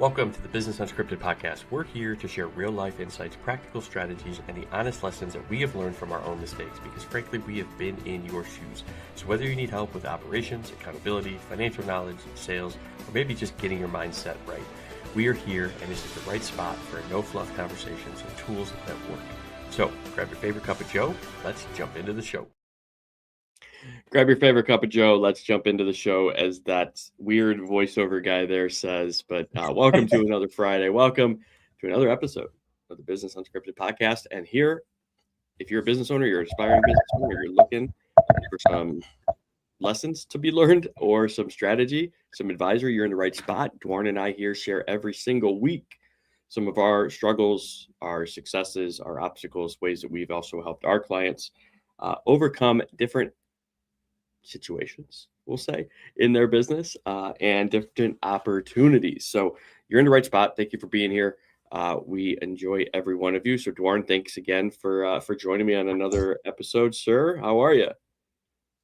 Welcome to the Business Unscripted podcast. We're here to share real-life insights, practical strategies, and the honest lessons that we have learned from our own mistakes because, frankly, we have been in your shoes. So whether you need help with operations, accountability, financial knowledge, sales, or maybe just getting your mindset right, we are here, and this is the right spot for no-fluff conversations and tools that work. So grab your favorite cup of joe. Let's jump into the show. Grab your favorite cup of joe. Let's jump into the show, as that weird voiceover guy there says. But welcome to another Friday. Welcome to another episode of the Business Unscripted podcast. And here, if you're a business owner, you're an aspiring business owner, you're looking for some lessons to be learned or some strategy, some advisory, you're in the right spot. Dwarn and I here share every single week some of our struggles, our successes, our obstacles, ways that we've also helped our clients overcome different situations, we'll say, in their business and different opportunities. So you're in the right spot. Thank you for being here. We enjoy every one of you. So Dwarn, thanks again for joining me on another episode, sir. How are you?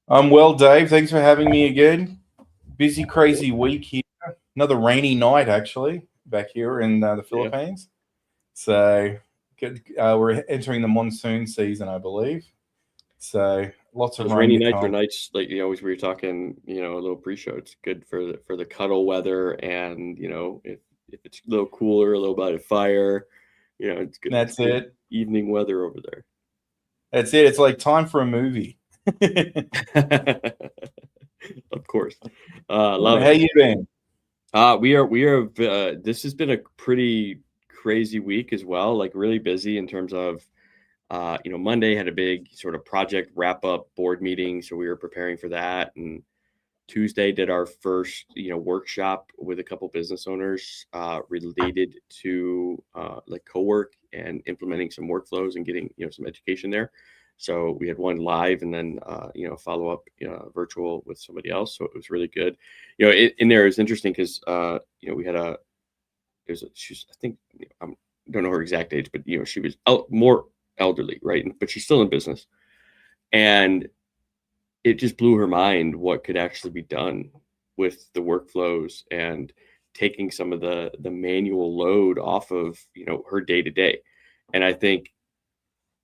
I'm well, Dave. Thanks for having me again. Busy, crazy week here. Another rainy night, actually, back here in the Philippines. So good. We're entering the monsoon season, I believe. So lots of rainy nights are nights, like we were talking, a little pre-show. It's good for the cuddle weather, and if it's a little cooler, a little bit of fire, it's good. That's it. Evening weather over there. That's it. It's like time for a movie. Of course. Love it. How you been? We are. This has been a pretty crazy week as well. Like really busy in terms of. Monday had a big sort of project wrap up board meeting. So we were preparing for that. And Tuesday did our first, workshop with a couple business owners related to like co-work and implementing some workflows and getting, some education there. So we had one live and then, follow up virtual with somebody else. So it was really good. In there, it was interesting because, we had I think, I don't know her exact age, but, she was more elderly, right? But she's still in business. And it just blew her mind what could actually be done with the workflows and taking some of the manual load off of, her day to day. And I think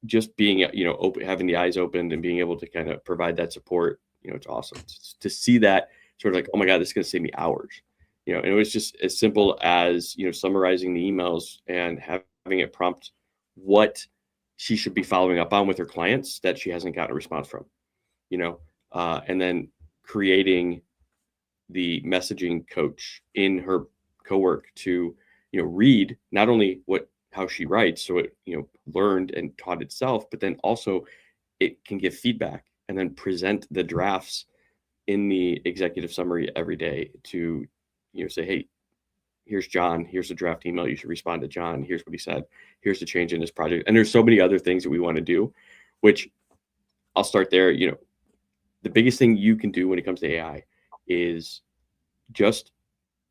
just being, open, having the eyes opened and being able to kind of provide that support, it's awesome to see that sort of like, oh my God, this is going to save me hours, and it was just as simple as, summarizing the emails and having it prompt what she should be following up on with her clients that she hasn't gotten a response from, and then creating the messaging coach in her co-work to, read not only how she writes, so it, learned and taught itself, but then also it can give feedback and then present the drafts in the executive summary every day to, say, hey, here's John, here's the draft email. You should respond to John. Here's what he said. Here's the change in this project. And there's so many other things that we want to do, which I'll start there. The biggest thing you can do when it comes to AI is just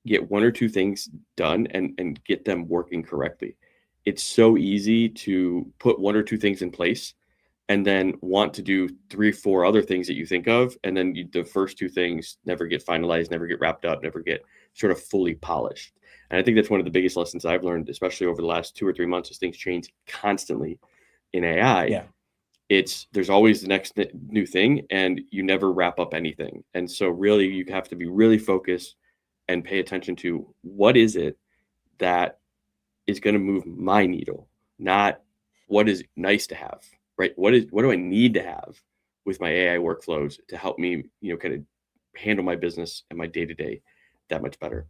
get one or two things done and get them working correctly. It's so easy to put one or two things in place and then want to do 3-4 other things that you think of. And then the first two things never get finalized, never get wrapped up, never get sort of fully polished. And I think that's one of the biggest lessons I've learned, especially over the last 2 or 3 months, as things change constantly in AI. Yeah. There's always the next new thing and you never wrap up anything. And so really you have to be really focused and pay attention to what is it that is going to move my needle, not what is nice to have, right? What do I need to have with my AI workflows to help me, kind of handle my business and my day-to-day that much better.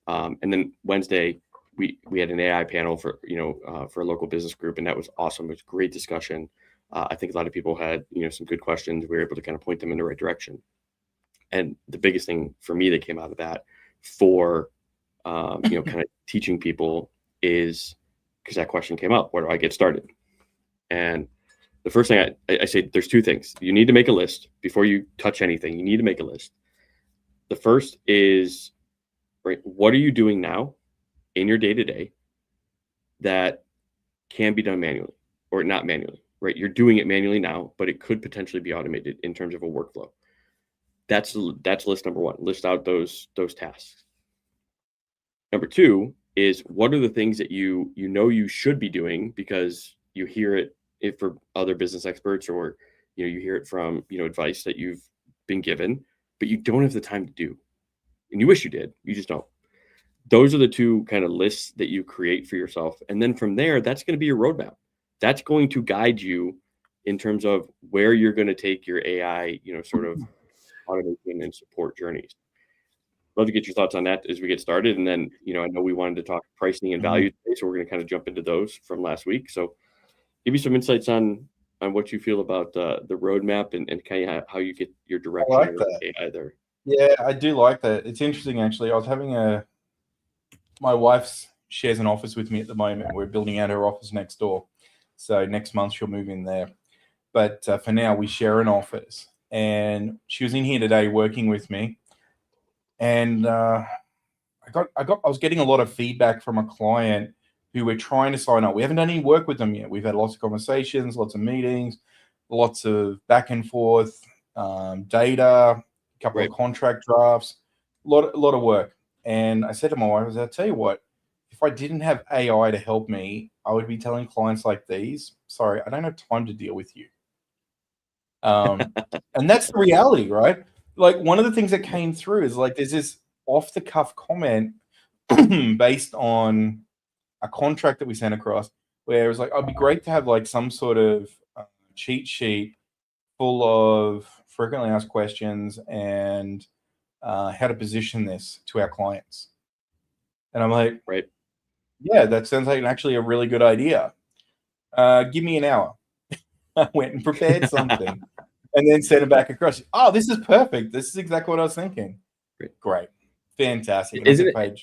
And then Wednesday, we had an AI panel for a local business group, and that was awesome. It was a great discussion. I think a lot of people had some good questions. We were able to kind of point them in the right direction. And the biggest thing for me that came out of that for kind of teaching people is because that question came up: where do I get started? And the first thing I say, there's two things. You need to make a list before you touch anything. You need to make a list. The first is, right, what are you doing now in your day-to-day that can be done manually or not manually, right? You're doing it manually now, but it could potentially be automated in terms of a workflow. That's list number one. List out those tasks. Number two is what are the things that you know you should be doing because you hear it for other business experts, or you hear it from advice that you've been given, but you don't have the time to do, and you wish you did, you just don't. Those are the two kind of lists that you create for yourself, and then from there, that's going to be your roadmap. That's going to guide you in terms of where you're going to take your AI, sort of automation and support journeys. Love to get your thoughts on that as we get started. And then, I know we wanted to talk pricing and value today, so we're going to kind of jump into those from last week. So give me some insights on what you feel about the roadmap and kind of how you get your direction I like that. AI there. Yeah, I do like that. It's interesting, actually. I was having my wife shares an office with me at the moment. We're building out her office next door. So next month she'll move in there. But for now, we share an office. And she was in here today working with me. And I was getting a lot of feedback from a client who we're trying to sign up. We haven't done any work with them yet. We've had lots of conversations, lots of meetings, lots of back and forth, data, a couple of contract drafts, a lot of work. And I said to my wife, I'll tell you what, if I didn't have AI to help me, I would be telling clients like these, sorry, I don't have time to deal with you. And that's the reality, right? Like, one of the things that came through is like there's this off-the-cuff comment based on a contract that we sent across where it was like, it'd be great to have like some sort of cheat sheet full of frequently asked questions and how to position this to our clients. And I'm like, right, yeah, that sounds like actually a really good idea. Give me an hour. I went and prepared something. And then send it back across. Oh, this is perfect. This is exactly what I was thinking. Great. Fantastic. Isn't it?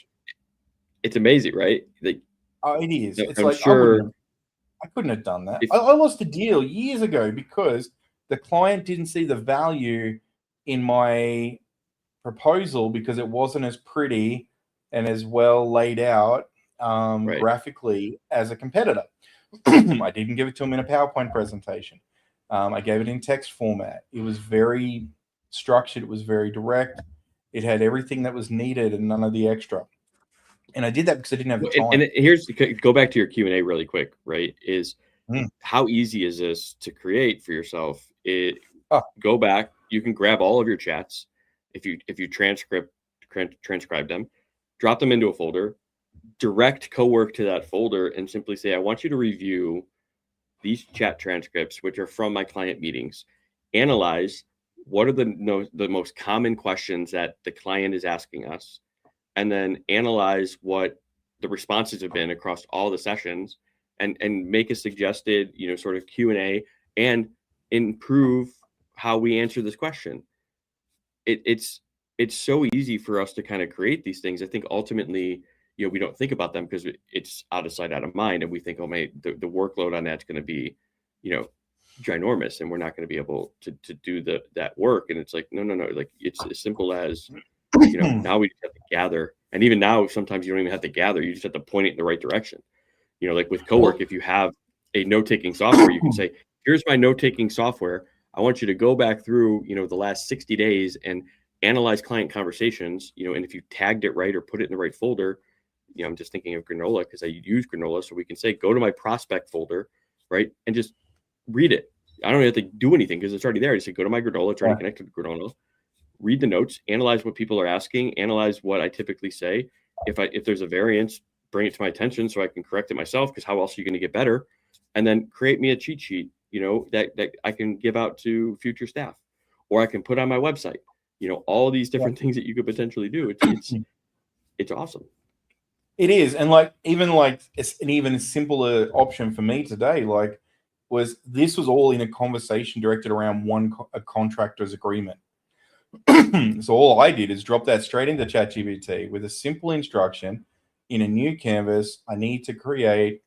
It's amazing, right? Like, it is. It's I'm like, sure I couldn't have done that. I lost a deal years ago because the client didn't see the value in my proposal because it wasn't as pretty and as well laid out graphically as a competitor. I didn't give it to him in a PowerPoint presentation. I gave it in text format. It was very structured. It was very direct. It had everything that was needed and none of the extra. And I did that because I didn't have the time. And here's, go back to your Q&A really quick, right? Is how easy is this to create for yourself? Go back. You can grab all of your chats. If you transcribe them, drop them into a folder, direct cowork to that folder, and simply say, I want you to review these chat transcripts, which are from my client meetings, analyze what are the most common questions that the client is asking us, and then analyze what the responses have been across all the sessions, and make a suggested, sort of Q&A and improve how we answer this question. It's so easy for us to kind of create these things. I think ultimately, we don't think about them because it's out of sight, out of mind. And we think, oh, man, the workload on that's going to be, ginormous, and we're not going to be able to do that work. And it's like, no. Like, it's as simple as, now we just have to gather. And even now, sometimes you don't even have to gather. You just have to point it in the right direction. Like with Cowork, if you have a note-taking software, you can say, here's my note-taking software. I want you to go back through, the last 60 days and analyze client conversations, and if you tagged it right or put it in the right folder, I'm just thinking of Granola because I use Granola. So we can say, go to my prospect folder, right? And just read it. I don't have to do anything because it's already there. You say, go to my Granola, it's already connected to Granola. Read the notes, analyze what people are asking, analyze what I typically say. If there's a variance, bring it to my attention so I can correct it myself, because how else are you going to get better? And then create me a cheat sheet, that I can give out to future staff, or I can put on my website, all these different things that you could potentially do. It's awesome. It is. And it's an even simpler option for me today, was all in a conversation directed around a contractor's agreement. So all I did is drop that straight into ChatGPT with a simple instruction in a new canvas. I need to create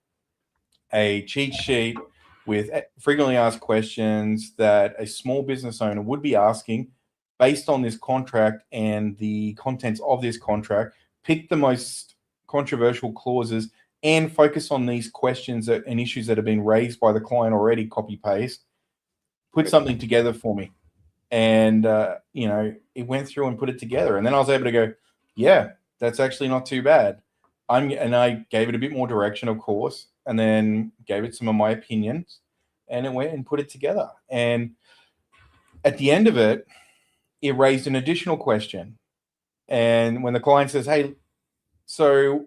a cheat sheet with frequently asked questions that a small business owner would be asking based on this contract and the contents of this contract. Pick the most controversial clauses and focus on these questions and issues that have been raised by the client already. Copy paste, put something together for me. And, it went through and put it together. And then I was able to go, yeah, that's actually not too bad. I gave it a bit more direction, of course, and then gave it some of my opinions, and it went and put it together. And at the end of it, it raised an additional question. And when the client says, "Hey, so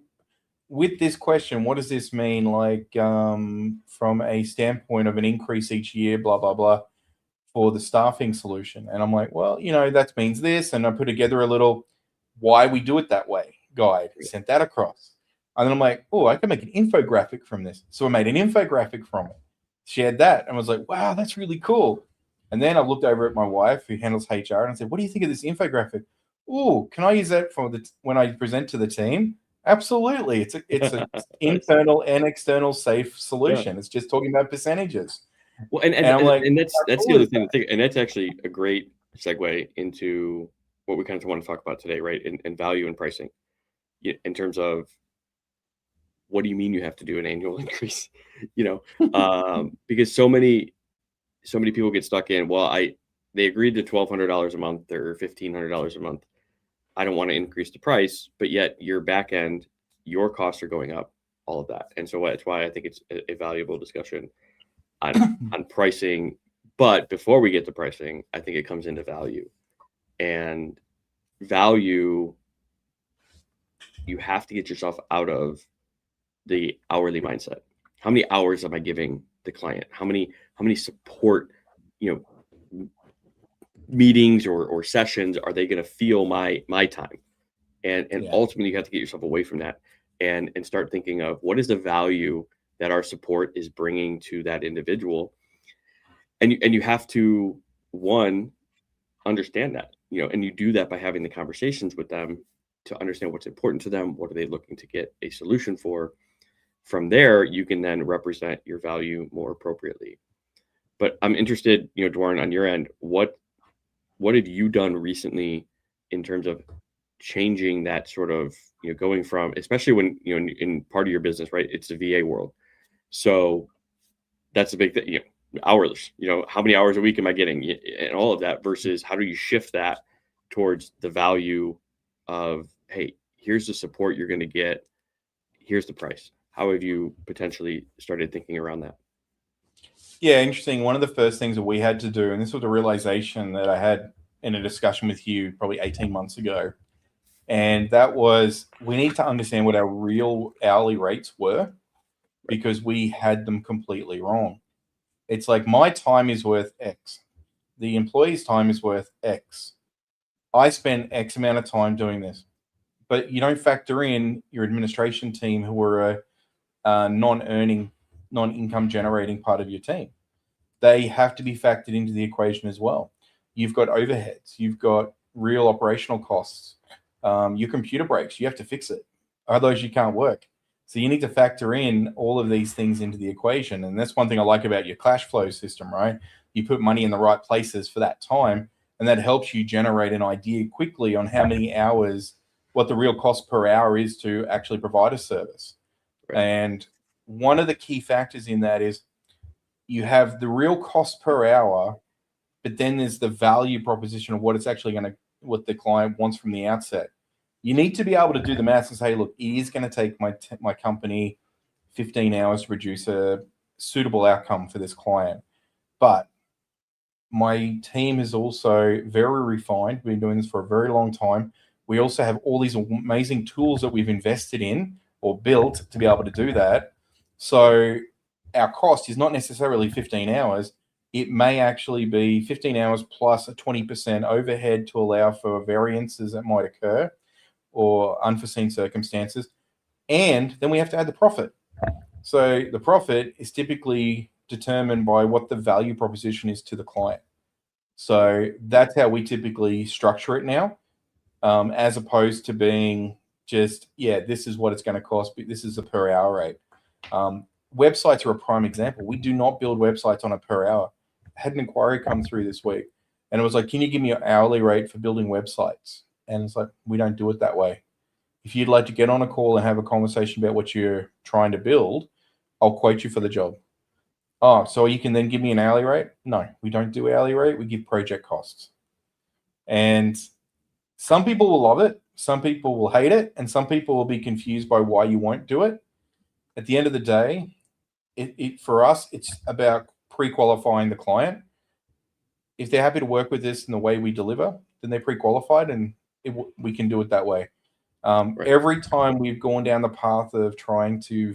with this question, what does this mean? Like, from a standpoint of an increase each year, blah blah blah, for the staffing solution?" And I'm like, "Well, that means this," and I put together a little why we do it that way guide, sent that across. And then I'm like, "Oh, I can make an infographic from this." So I made an infographic from it, shared that, and was like, "Wow, that's really cool." And then I looked over at my wife, who handles HR, and I said, "What do you think of this infographic?" "Oh, can I use that for when I present to the team?" "Absolutely. It's a internal and external safe solution. It's just talking about percentages." Well, and I'm like, that's the other thing to think, and that's actually a great segue into what we kind of want to talk about today, right? In value and pricing, in terms of what do you mean you have to do an annual increase, because so many people get stuck in, well, they agreed to $1,200 a month or $1,500 a month. I don't want to increase the price, but yet your back end, your costs are going up, all of that. And so that's why I think it's a valuable discussion on pricing. But before we get to pricing, I think it comes into value. And value, you have to get yourself out of the hourly mindset. How many hours am I giving the client? How many support, meetings or sessions are they going to feel my time? And ultimately you have to get yourself away from that and start thinking of what is the value that our support is bringing to that individual. And you have to, one, understand that, and you do that by having the conversations with them to understand what's important to them. What are they looking to get a solution for? From there, you can then represent your value more appropriately. But I'm interested, Dwarren, on your end, what have you done recently in terms of changing that sort of, going from, especially when, in part of your business, right, it's the VA world. So that's a big thing, hours, how many hours a week am I getting and all of that, versus how do you shift that towards the value of, hey, here's the support you're going to get, here's the price. How have you potentially started thinking around that? Yeah, interesting. One of the first things that we had to do, and this was a realization that I had in a discussion with you probably 18 months ago, and that was we need to understand what our real hourly rates were, because we had them completely wrong. It's like, my time is worth X. The employee's time is worth X. I spend X amount of time doing this. But you don't factor in your administration team, who are a non-earning, non-income generating part of your team. They have to be factored into the equation as well. You've got overheads. You've got real operational costs. Your computer breaks. You have to fix it. Otherwise, you can't work. So you need to factor in all of these things into the equation. And that's one thing I like about your cash flow system, right? You put money in the right places for that time, and that helps you generate an idea quickly on how many hours, what the real cost per hour is to actually provide a service. Right. And one of the key factors in that is you have the real cost per hour, but then there's the value proposition of what it's actually what the client wants from the outset. You need to be able to do the maths and say, look, it is going to take my company 15 hours to produce a suitable outcome for this client. But my team is also very refined. We've been doing this for a very long time. We also have all these amazing tools that we've invested in or built to be able to do that. So our cost is not necessarily 15 hours. It may actually be 15 hours plus a 20% overhead to allow for variances that might occur or unforeseen circumstances. And then we have to add the profit. So the profit is typically determined by what the value proposition is to the client. So that's how we typically structure it now, as opposed to being just, this is what it's going to cost, but this is a per hour rate. Websites are a prime example. We do not build websites on a per hour. I had an inquiry come through this week, and it was like, can you give me an hourly rate for building websites? And it's like, we don't do it that way. If you'd like to get on a call and have a conversation about what you're trying to build, I'll quote you for the job. Oh, so you can then give me an hourly rate? No, we don't do hourly rate. We give project costs. And some people will love it. Some people will hate it, and some people will be confused by why you won't do it. At the end of the day, for us, it's about pre-qualifying the client. If they're happy to work with us in the way we deliver, then they're pre-qualified, and we can do it that way. Right. Every time we've gone down the path of trying to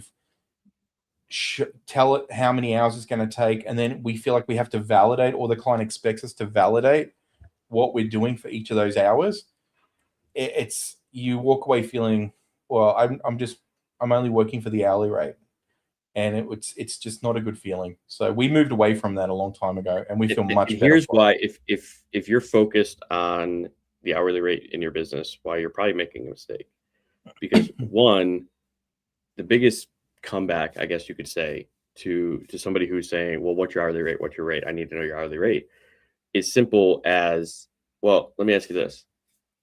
tell it how many hours it's going to take, and then we feel like we have to validate, or the client expects us to validate what we're doing for each of those hours, it's you walk away feeling, well, I'm only working for the hourly rate, and it's just not a good feeling. So we moved away from that a long time ago, and we feel much better. Here's why: if you're focused on the hourly rate in your business, why you're probably making a mistake. Because one, the biggest comeback, I guess you could say, to somebody who's saying, well, what's your hourly rate? What's your rate? I need to know your hourly rate. Is simple as, well, let me ask you this.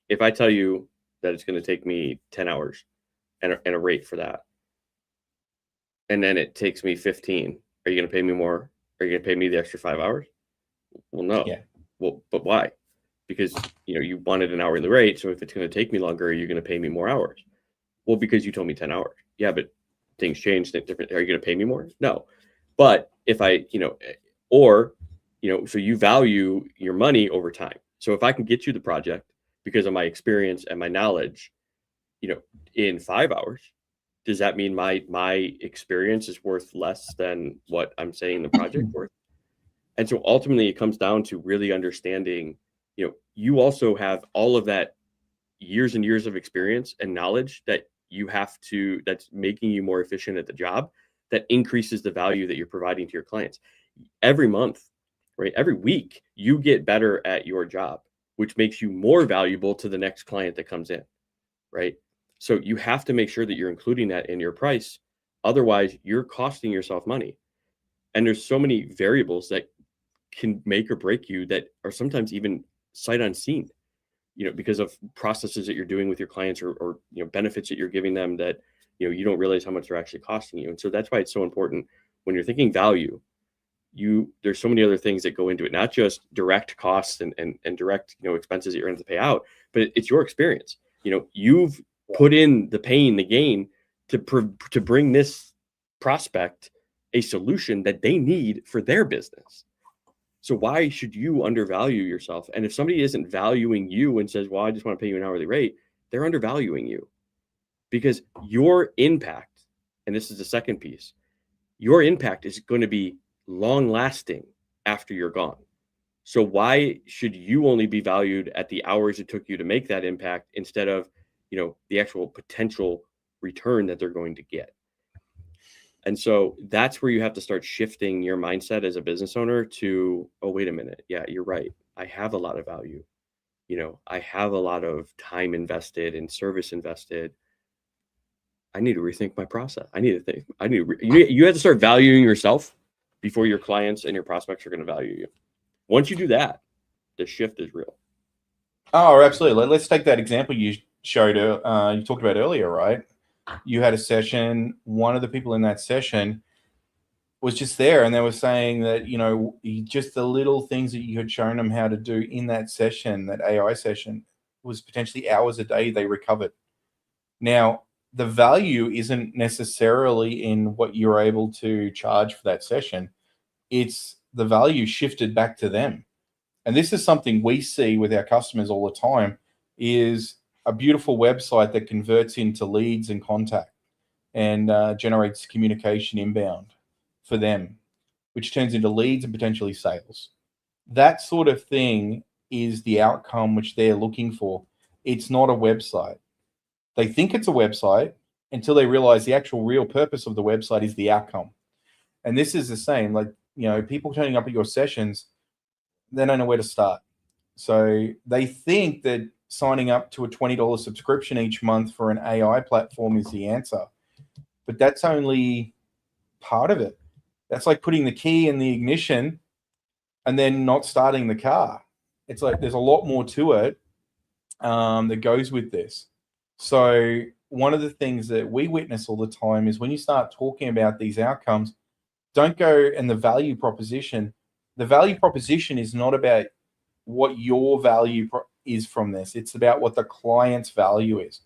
If I tell you that it's going to take me 10 hours and a rate for that, and then it takes me 15, are you going to pay me more? Are you going to pay me the extra 5 hours? Well, no. Yeah. Well, but why? Because, you wanted an hourly rate. So if it's going to take me longer, are you going to pay me more hours? Well, because you told me 10 hours. Yeah, but things change. Different. Are you going to pay me more? No. But if I, so you value your money over time. So if I can get you the project because of my experience and my knowledge, in 5 hours, does that mean my experience is worth less than what I'm saying the project worth? And so ultimately it comes down to really understanding, you also have all of that years and years of experience and knowledge that that's making you more efficient at the job, that increases the value that you're providing to your clients. Every month, right? Every week, you get better at your job, which makes you more valuable to the next client that comes in, right? So you have to make sure that you're including that in your price. Otherwise, you're costing yourself money. And there's so many variables that can make or break you that are sometimes even sight unseen, because of processes that you're doing with your clients or benefits that you're giving them that, you don't realize how much they're actually costing you. And so that's why it's so important when you're thinking value, there's so many other things that go into it, not just direct costs and direct, expenses that you're going to pay out, but it's your experience. You've put in the pain, the gain to bring this prospect a solution that they need for their business. So why should you undervalue yourself? And if somebody isn't valuing you and says, well, I just want to pay you an hourly rate, they're undervaluing you, because your impact, and this is the second piece, your impact is going to be long lasting after you're gone. So why should you only be valued at the hours it took you to make that impact instead of, the actual potential return that they're going to get? And so that's where you have to start shifting your mindset as a business owner to, oh, wait a minute. Yeah, you're right. I have a lot of value. I have a lot of time invested and service invested. I need to rethink my process. You have to start valuing yourself before your clients and your prospects are going to value you. Once you do that, the shift is real. Oh, absolutely. Let's take that example you showed, you talked about earlier, right? You had a session. One of the people in that session was just there, and they were saying that, just the little things that you had shown them how to do in that session, that AI session, was potentially hours a day they recovered. Now, the value isn't necessarily in what you're able to charge for that session. It's the value shifted back to them. And this is something we see with our customers all the time, is a beautiful website that converts into leads and contact and generates communication inbound for them, which turns into leads and potentially sales. That sort of thing is the outcome which they're looking for. It's not a website. They think it's a website until they realize the actual real purpose of the website is the outcome. And this is the same, people turning up at your sessions, they don't know where to start. So they think that signing up to a $20 subscription each month for an AI platform is the answer. But that's only part of it. That's like putting the key in the ignition and then not starting the car. It's like there's a lot more to it that goes with this. So one of the things that we witness all the time is when you start talking about these outcomes, don't go and the value proposition. The value proposition is not about what your value is from this. It's about what the client's value is.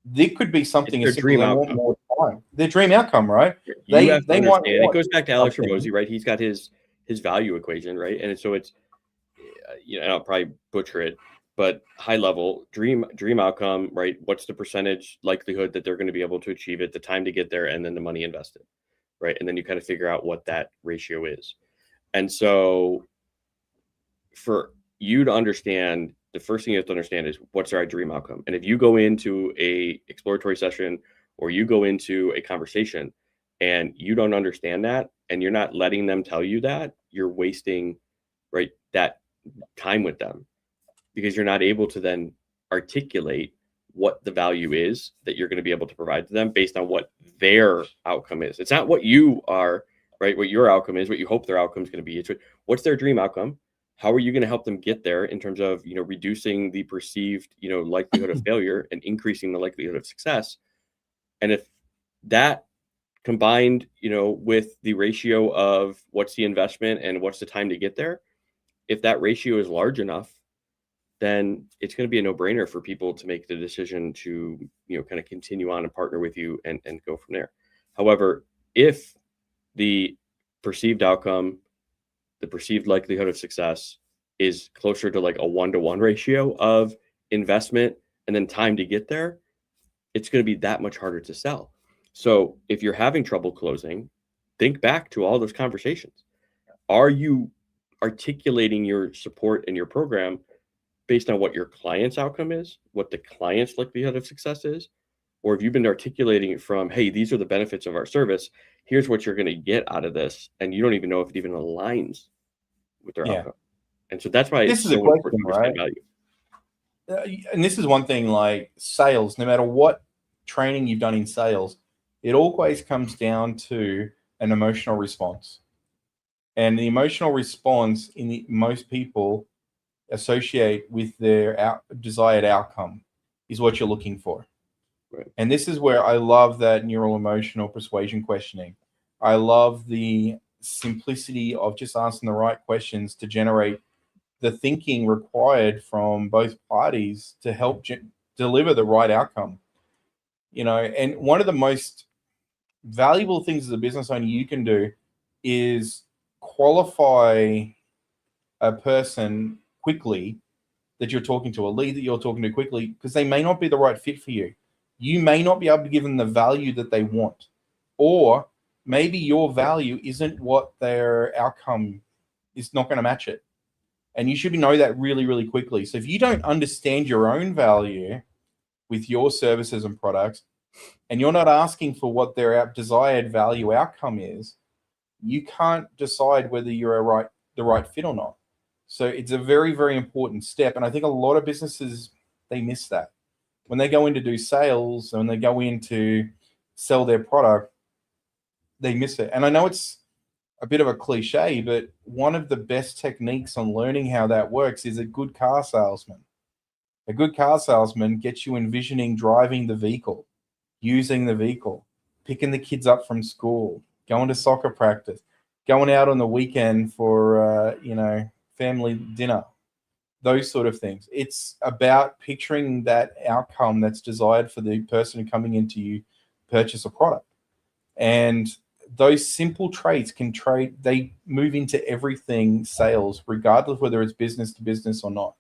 There could be something as simple as they want more time. Their dream outcome, right? You have to understand. It goes back to Alex Ramosi, right? He's got his value equation, right? And so it's, and I'll probably butcher it, but high level dream outcome, right? What's the percentage likelihood that they're going to be able to achieve it, the time to get there, and then the money invested, right? And then you kind of figure out what that ratio is. And so for you to understand, the first thing you have to understand is what's our dream outcome. And if you go into a exploratory session or you go into a conversation and you don't understand that and you're not letting them tell you that, you're wasting, right, that time with them, because you're not able to then articulate what the value is that you're going to be able to provide to them based on what their outcome is. It's not what you are, right? What your outcome is, what you hope their outcome is going to be. It's what's their dream outcome? How are you going to help them get there in terms of, reducing the perceived, likelihood of failure and increasing the likelihood of success? And if that combined, with the ratio of what's the investment and what's the time to get there, if that ratio is large enough, then it's going to be a no-brainer for people to make the decision to, kind of continue on and partner with you and go from there. However, if the perceived outcome, the perceived likelihood of success is closer to like a 1-to-1 ratio of investment and then time to get there, it's going to be that much harder to sell. So if you're having trouble closing, think back to all those conversations. Are you articulating your support and your program based on what your client's outcome is, what the client's likelihood of success is? Or have you been articulating it from, hey, these are the benefits of our service, here's what you're going to get out of this, and you don't even know if it even aligns with their outcome? And so that's why this is so important, right? Value. And this is one thing, like sales, no matter what training you've done in sales, it always comes down to an emotional response. And the emotional response most people associate with their desired outcome is what you're looking for. Right. And this is where I love that neural emotional persuasion questioning. I love the simplicity of just asking the right questions to generate the thinking required from both parties to help deliver the right outcome. And one of the most valuable things as a business owner you can do is qualify a person quickly that you're talking to, a lead that you're talking to quickly, because they may not be the right fit for you. You may not be able to give them the value that they want, or maybe your value isn't what their outcome is, not going to match it. And you should know that really, really quickly. So if you don't understand your own value with your services and products, and you're not asking for what their desired value outcome is, you can't decide whether you're the right fit or not. So it's a very, very important step. And I think a lot of businesses, they miss that. When they go in to do sales and they go in to sell their product, they miss it. And I know it's a bit of a cliche, but one of the best techniques on learning how that works is a good car salesman. A good car salesman gets you envisioning driving the vehicle, using the vehicle, picking the kids up from school, going to soccer practice, going out on the weekend for, family dinner, those sort of things. It's about picturing that outcome that's desired for the person coming in to purchase a product. And those simple traits they move into everything sales, regardless whether it's business to business or not.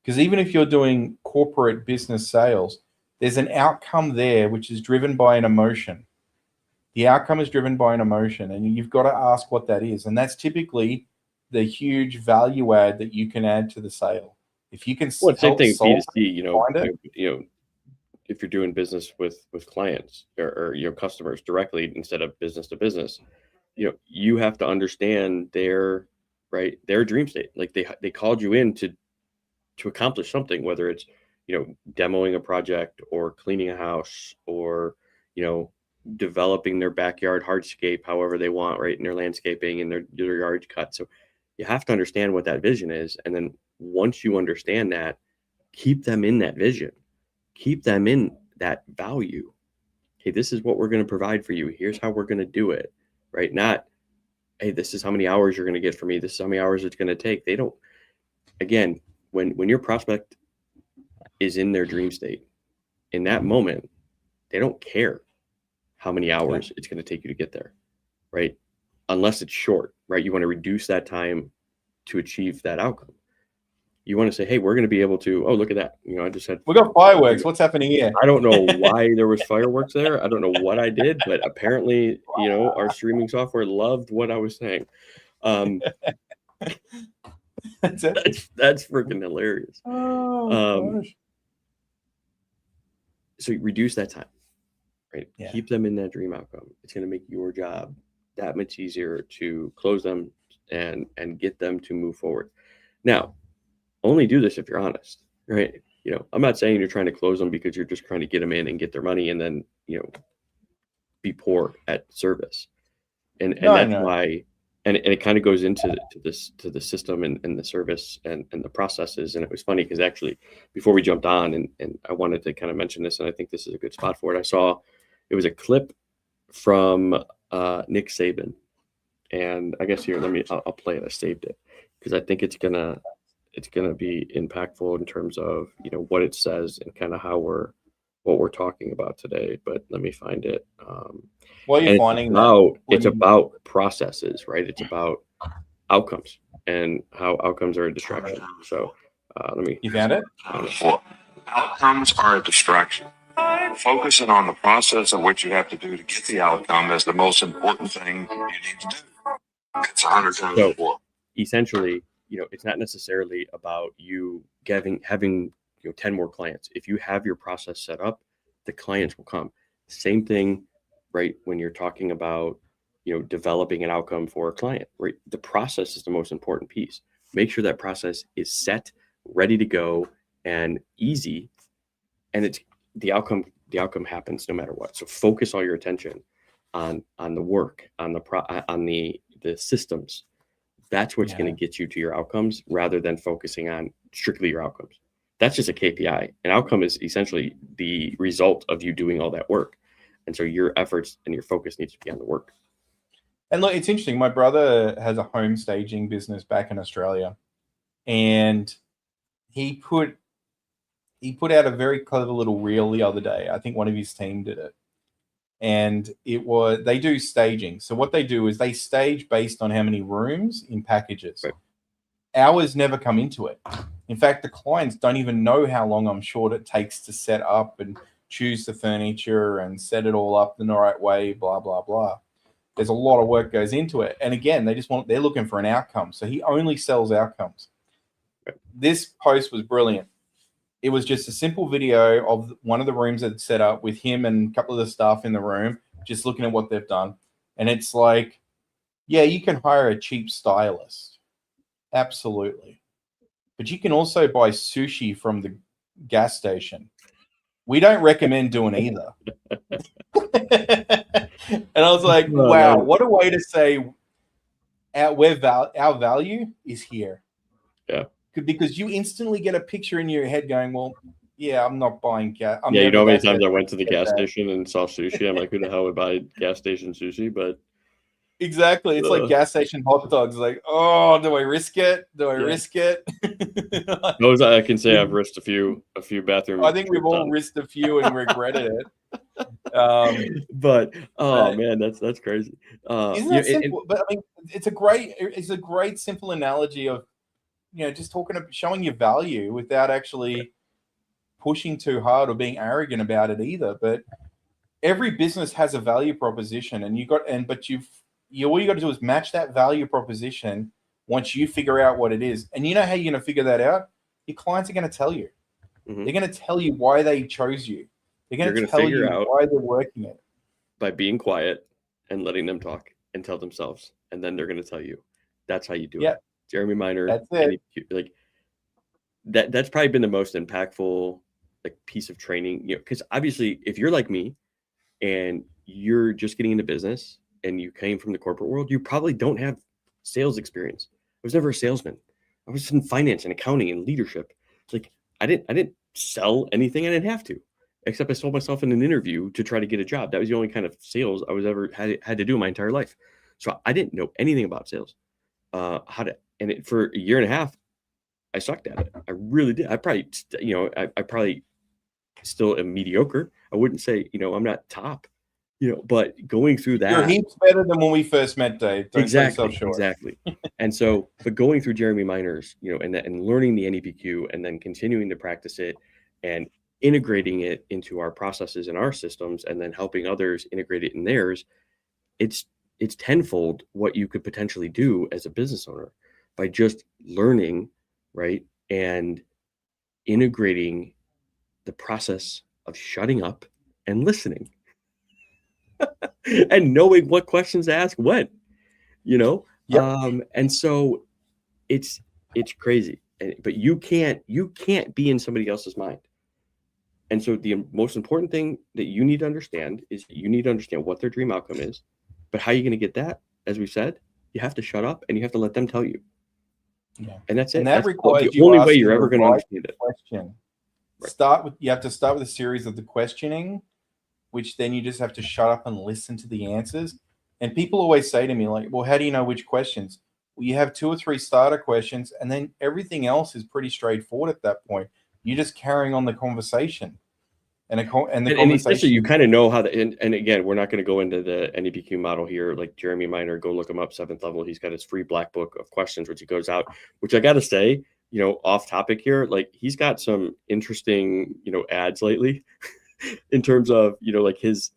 Because even if you're doing corporate business sales, there's an outcome there which is driven by an emotion. The outcome is driven by an emotion, and you've got to ask what that is. And that's typically the huge value add that you can add to the sale. If you can same thing B2C, if you're doing business with clients or customers directly instead of business to business, you have to understand their dream state. Like they called you in to accomplish something, whether it's demoing a project or cleaning a house or developing their backyard hardscape however they want, right, in their landscaping and their yard cut. So you have to understand what that vision is, and then once you understand that, keep them in that vision, keep them in that value. Okay, this is what we're going to provide for you, here's how we're going to do it, right? Not, hey, this is how many hours you're going to get from me, this is how many hours it's going to take. They don't, again, when your prospect is in their dream state, in that moment, they don't care how many hours it's going to take you to get there, right? Unless it's short, right? You want to reduce that time to achieve that outcome. You want to say, hey, we're going to be able to, oh, look at that. You know, I just had, we got fireworks. What's happening here? I don't know why there was fireworks there. I don't know what I did, but apparently, you know, our streaming software loved what I was saying. That's freaking hilarious. Oh, gosh. So reduce that time, right? Yeah. Keep them in that dream outcome. It's going to make your job that much easier to close them and get them to move forward. Now, only do this if you're honest, right? You know, I'm not saying you're trying to close them because you're just trying to get them in and get their money and then, you know, be poor at service. And that's why, and it kind of goes into to the system and the service and the processes. And it was funny because actually before we jumped on and I wanted to kind of mention this, and I think this is a good spot for it. I saw it was a clip from Nick Saban. And I guess here, I'll play it. I saved it because I think it's gonna be impactful in terms of, you know, what it says and kind of what we're talking about today. But let me find it. What are you finding? It's about processes, right? It's about outcomes and how outcomes are a distraction. So You found it? Outcomes are a distraction. Focusing on the process of what you have to do to get the outcome is the most important thing you need to do. It's 100 times more. Essentially, you know, it's not necessarily about you having you know 10 more clients. If you have your process set up, the clients will come. Same thing, right? When you're talking about, you know, developing an outcome for a client, right? The process is the most important piece. Make sure that process is set, ready to go, and easy, and it's the outcome happens no matter what. So focus all your attention on the work, on the systems. That's what's going to get you to your outcomes rather than focusing on strictly your outcomes. That's just a KPI. An outcome is essentially the result of you doing all that work. And so your efforts and your focus needs to be on the work. And look, it's interesting. My brother has a home staging business back in Australia, and he put out a very clever little reel the other day. I think one of his team did it. And they do staging. So what they do is they stage based on how many rooms in packages. Right. Hours never come into it. In fact, the clients don't even know how long, I'm sure, it takes to set up and choose the furniture and set it all up the right way, blah, blah, blah. There's a lot of work goes into it. And again, they're looking for an outcome. So he only sells outcomes. Right. This post was brilliant. It was just a simple video of one of the rooms that's set up with him and a couple of the staff in the room, just looking at what they've done. And it's like, yeah, you can hire a cheap stylist. Absolutely. But you can also buy sushi from the gas station. We don't recommend doing either. And I was like, wow, what a way to say our value is here. Yeah. Because you instantly get a picture in your head going, well, yeah, I'm not buying gas. Yeah, you know how many times I went to the gas station and saw sushi? I'm like, who the hell would buy gas station sushi? But exactly, it's like gas station hot dogs. Like, oh, do I risk it? Do I risk it? Those I can say I've risked a few bathrooms. I think we've all risked a few and regretted it. But man, that's crazy. Isn't that simple? But I mean, it's a great simple analogy of, you know, just showing your value without actually pushing too hard or being arrogant about it either. But every business has a value proposition, and all you got to do is match that value proposition once you figure out what it is. And you know how you're going to figure that out? Your clients are going to tell you. Mm-hmm. They're going to tell you why they chose you. They're going to tell you why they're working it. By being quiet and letting them talk and tell themselves. And then they're going to tell you. That's how you do it. Jeremy Miner, that's it. Like that's probably been the most impactful piece of training, you know, because obviously if you're like me and you're just getting into business and you came from the corporate world, you probably don't have sales experience. I was never a salesman. I was in finance and accounting and leadership. It's like I didn't sell anything. I didn't have to, except I sold myself in an interview to try to get a job. That was the only kind of sales I was ever had to do in my entire life. So I didn't know anything about sales. For a year and a half, I sucked at it. I really did. I probably, I probably still am mediocre. I wouldn't say, I'm not top, but going through that. You're heaps better than when we first met, Dave. Don't sell yourself short. Exactly. And so, but going through Jeremy Miner's, and learning the NEPQ and then continuing to practice it and integrating it into our processes and our systems, and then helping others integrate it in theirs, it's tenfold what you could potentially do as a business owner by just learning, right? And integrating the process of shutting up and listening and knowing what questions to ask when, Yep. And so it's crazy, but you can't be in somebody else's mind. And so the most important thing that you need to understand is you need to understand what their dream outcome is. But how are you going to get that? As we said, you have to shut up and you have to let them tell you. Yeah. And that's it. And that that's requires the only way you're ever going to understand it. Question. Right. You have to start with a series of the questioning, which then you just have to shut up and listen to the answers. And people always say to me, like, well, how do you know which questions? Well, you have 2 or 3 starter questions, and then everything else is pretty straightforward at that point. You're just carrying on the conversation. And essentially you kind of know how to, and again, we're not going to go into the NEPQ model here, like Jeremy Miner, go look him up, 7th level. He's got his free black book of questions, which he goes out, which I got to say, off topic here, like he's got some interesting, ads lately in terms of, like his,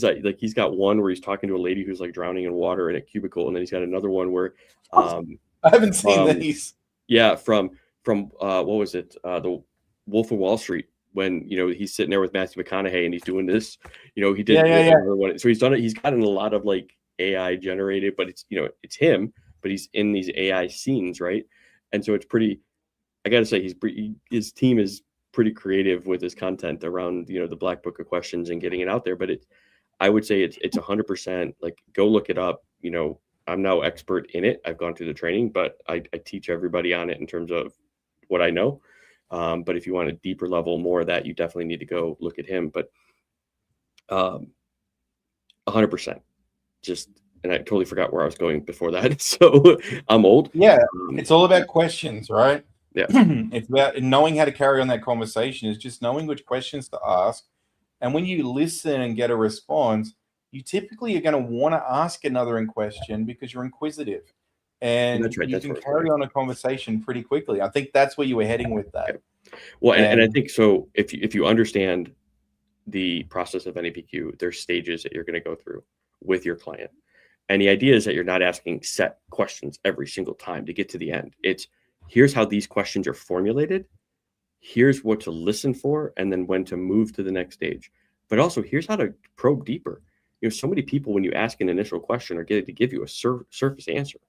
like he's got one where he's talking to a lady who's like drowning in water in a cubicle. And then he's got another one where, I haven't seen these. Yeah. From what was it? The Wolf of Wall Street. When he's sitting there with Matthew McConaughey and he's doing this, he did another one. So he's done it. He's gotten a lot of like AI generated, but it's it's him, but he's in these AI scenes, right? And so it's pretty. I got to say, his team is pretty creative with his content around the Black Book of Questions and getting it out there. But I would say it's 100%. Like go look it up. I'm no expert in it. I've gone through the training, but I teach everybody on it in terms of what I know. But if you want a deeper level, more of that, you definitely need to go look at him. But 100%. And I totally forgot where I was going before that. So I'm old. Yeah, it's all about questions, right? Yeah. It's about knowing how to carry on that conversation. Is just knowing which questions to ask. And when you listen and get a response, you typically are going to want to ask another question because you're inquisitive. And that's right. You can carry on a conversation pretty quickly. I think that's where you were heading with that. Well, and I think so. If you understand the process of NEPQ, there's stages that you're going to go through with your client. And the idea is that you're not asking set questions every single time to get to the end. It's here's how these questions are formulated. Here's what to listen for, and then when to move to the next stage. But also here's how to probe deeper. So many people, when you ask an initial question, are getting to give you a surface answer.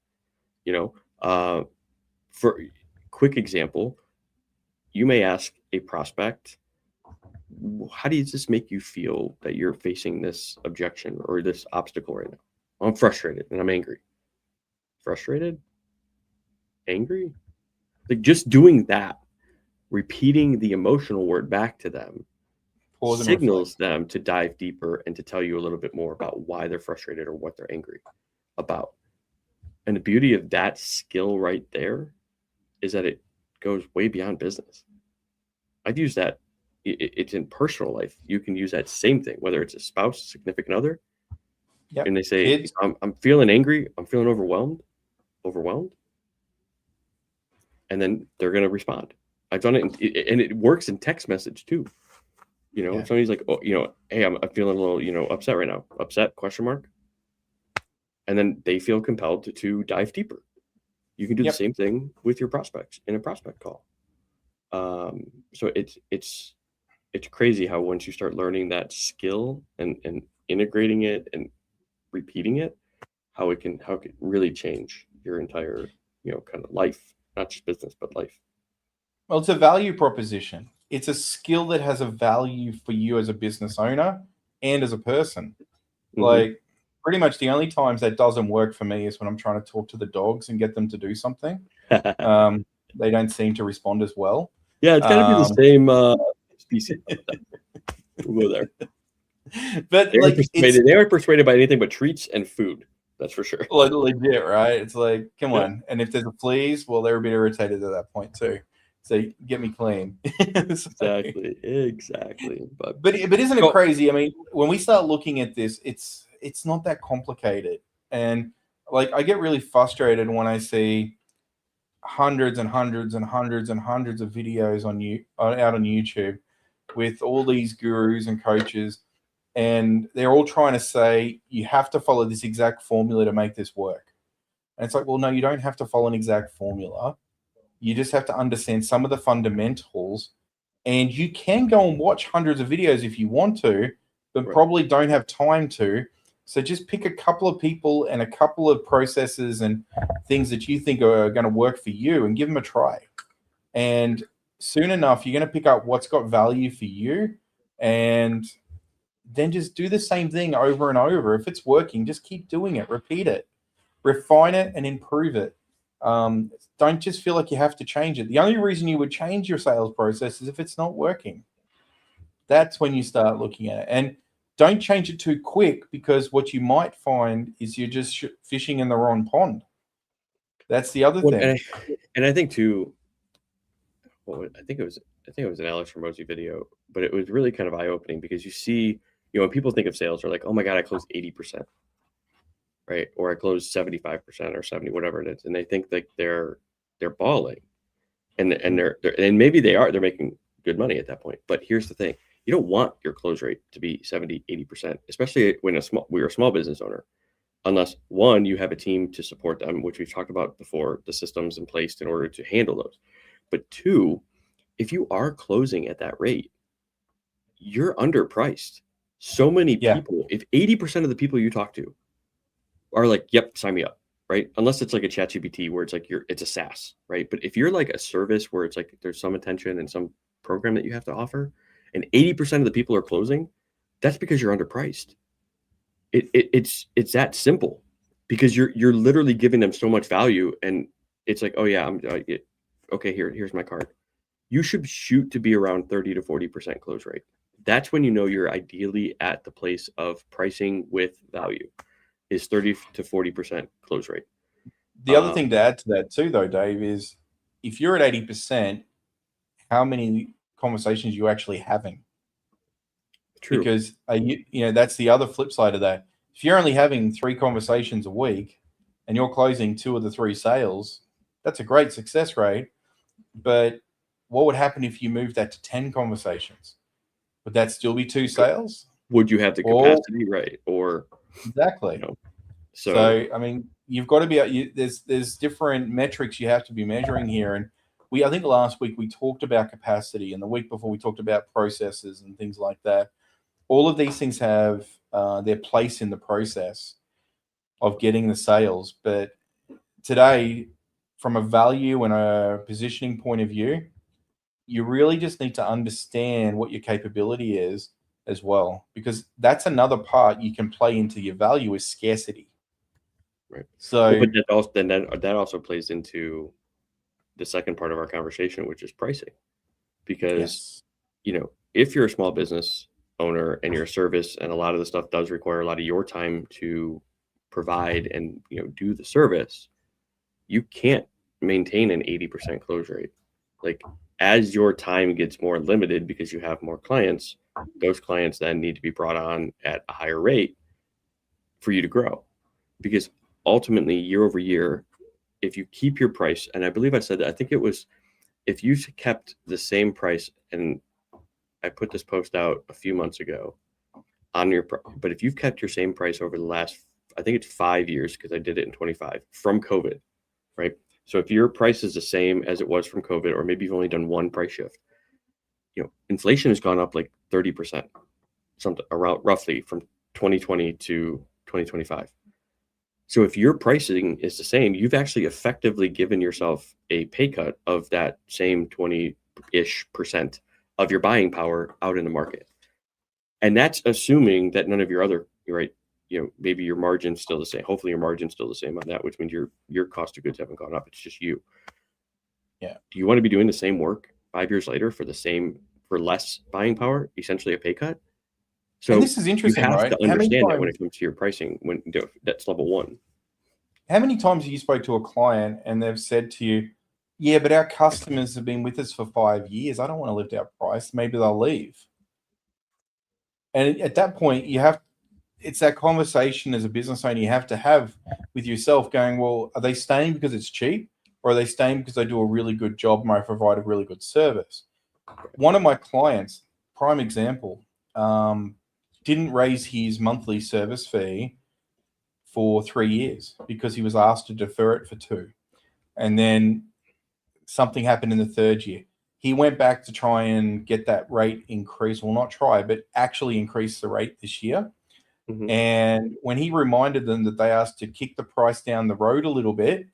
For quick example, you may ask a prospect, how does this make you feel that you're facing this objection or this obstacle right now? I'm frustrated and I'm angry. Frustrated? Angry? Like just doing that, repeating the emotional word back to them signals them to dive deeper and to tell you a little bit more about why they're frustrated or what they're angry about. And the beauty of that skill right there is that it goes way beyond business. I've used that. It's in personal life. You can use that same thing, whether it's a spouse, significant other. Yep. And they say, I'm feeling angry. I'm feeling overwhelmed. And then they're going to respond. I've done it. And it works in text message too. If somebody's like, hey, I'm feeling a little, upset right now. Upset, ? And then they feel compelled to dive deeper. You can do the same thing with your prospects in a prospect call. So it's crazy how once you start learning that skill and integrating it and repeating it, how it can really change your entire, kind of life, not just business, but life. Well, it's a value proposition. It's a skill that has a value for you as a business owner and as a person. Mm-hmm. Like pretty much the only times that doesn't work for me is when I'm trying to talk to the dogs and get them to do something. They don't seem to respond as well. Yeah, it's got to be the same species. We'll go there. But they were persuaded by anything but treats and food. That's for sure. Legit, right? It's like, come on. And if there's a fleas, well, they're a bit irritated at that point too. So get me clean. Exactly. But isn't it crazy? I mean, when we start looking at this, it's not that complicated. And like, I get really frustrated when I see hundreds and hundreds and hundreds and hundreds of videos out on YouTube with all these gurus and coaches, and they're all trying to say you have to follow this exact formula to make this work. And it's like, well, no, you don't have to follow an exact formula. You just have to understand some of the fundamentals, and you can go and watch hundreds of videos if you want to, but probably don't have time to. So just pick a couple of people and a couple of processes and things that you think are going to work for you and give them a try. And soon enough, you're going to pick up what's got value for you, and then just do the same thing over and over. If it's working, just keep doing it, repeat it, refine it, and improve it. Don't just feel like you have to change it. The only reason you would change your sales process is if it's not working. That's when you start looking at it. And don't change it too quick, because what you might find is you're just fishing in the wrong pond. That's the other thing. And I think too, well, I think it was an Alex Hormozi video, but it was really kind of eye-opening, because you see, when people think of sales, they're like, oh my God, I closed 80%, right? Or I closed 75% or 70, whatever it is. And they think like they're balling, and maybe they're making good money at that point. But here's the thing. You don't want your close rate to be 70, 80%, especially when we're a small business owner, unless one, you have a team to support them, which we've talked about before, the systems in place in order to handle those. But two, if you are closing at that rate, you're underpriced. So many people, if 80% of the people you talk to are like, yep, sign me up, right? Unless it's like a ChatGPT where it's like it's a SaaS, right? But if you're like a service where it's like there's some attention and some program that you have to offer, and 80% of the people are closing, that's because you're underpriced. It's that simple, because you're literally giving them so much value, and it's like, oh yeah, okay, here's my card. You should shoot to be around 30 to 40% close rate. That's when you know you're ideally at the place of pricing with value, is 30 to 40% close rate. The other thing to add to that too, though, Dave, is if you're at 80%, how many conversations you actually having? True. Because that's the other flip side of that. If you're only having 3 conversations a week and you're closing 2 of the 3 sales, that's a great success rate. But what would happen if you moved that to 10 conversations? Would that still be 2 sales? Would you have the capacity, right? Or exactly. So I mean, you've got to be. There's different metrics you have to be measuring here, and I think last week we talked about capacity, and the week before we talked about processes and things like that. All of these things have their place in the process of getting the sales. But today, from a value and a positioning point of view, you really just need to understand what your capability is as well, because that's another part you can play into your value is scarcity. Right. So, but that also plays into the second part of our conversation, which is pricing, because if you're a small business owner and you're a service, and a lot of the stuff does require a lot of your time to provide and do the service, you can't maintain an 80% close rate. Like, as your time gets more limited because you have more clients, those clients then need to be brought on at a higher rate for you to grow. Because ultimately, year over year, if you keep your price, and I believe I said that, I think it was, if you kept the same price, and I put this post out a few months ago but if you've kept your same price over the last, I think it's 5 years, because I did it in 25 from COVID, right? So if your price is the same as it was from COVID, or maybe you've only done one price shift, inflation has gone up like 30%, something around roughly from 2020 to 2025. So if your pricing is the same, you've actually effectively given yourself a pay cut of that same 20-ish% of your buying power out in the market. And that's assuming that none of your other, right, maybe your margin's still the same. Hopefully your margin's still the same on that, which means your cost of goods haven't gone up. It's just you. Yeah. Do you want to be doing the same work 5 years later for less buying power, essentially a pay cut? So and this is interesting, you have right? to understand that when it comes to your pricing, that's level one. how many times have you spoke to a client and they've said to you, yeah, but our customers have been with us for 5 years. I don't want to lift our price. Maybe they'll leave. And at that point, it's that conversation as a business owner you have to have with yourself going, well, are they staying because it's cheap, or are they staying because they do a really good job and I provide a really good service? One of my clients, prime example, didn't raise his monthly service fee for 3 years because he was asked to defer it for 2. And then something happened in the 3rd year. He went back to try and get that rate increase, well, not try, but actually increase the rate this year. Mhm. And when he reminded them that they asked to kick the price down the road a little bit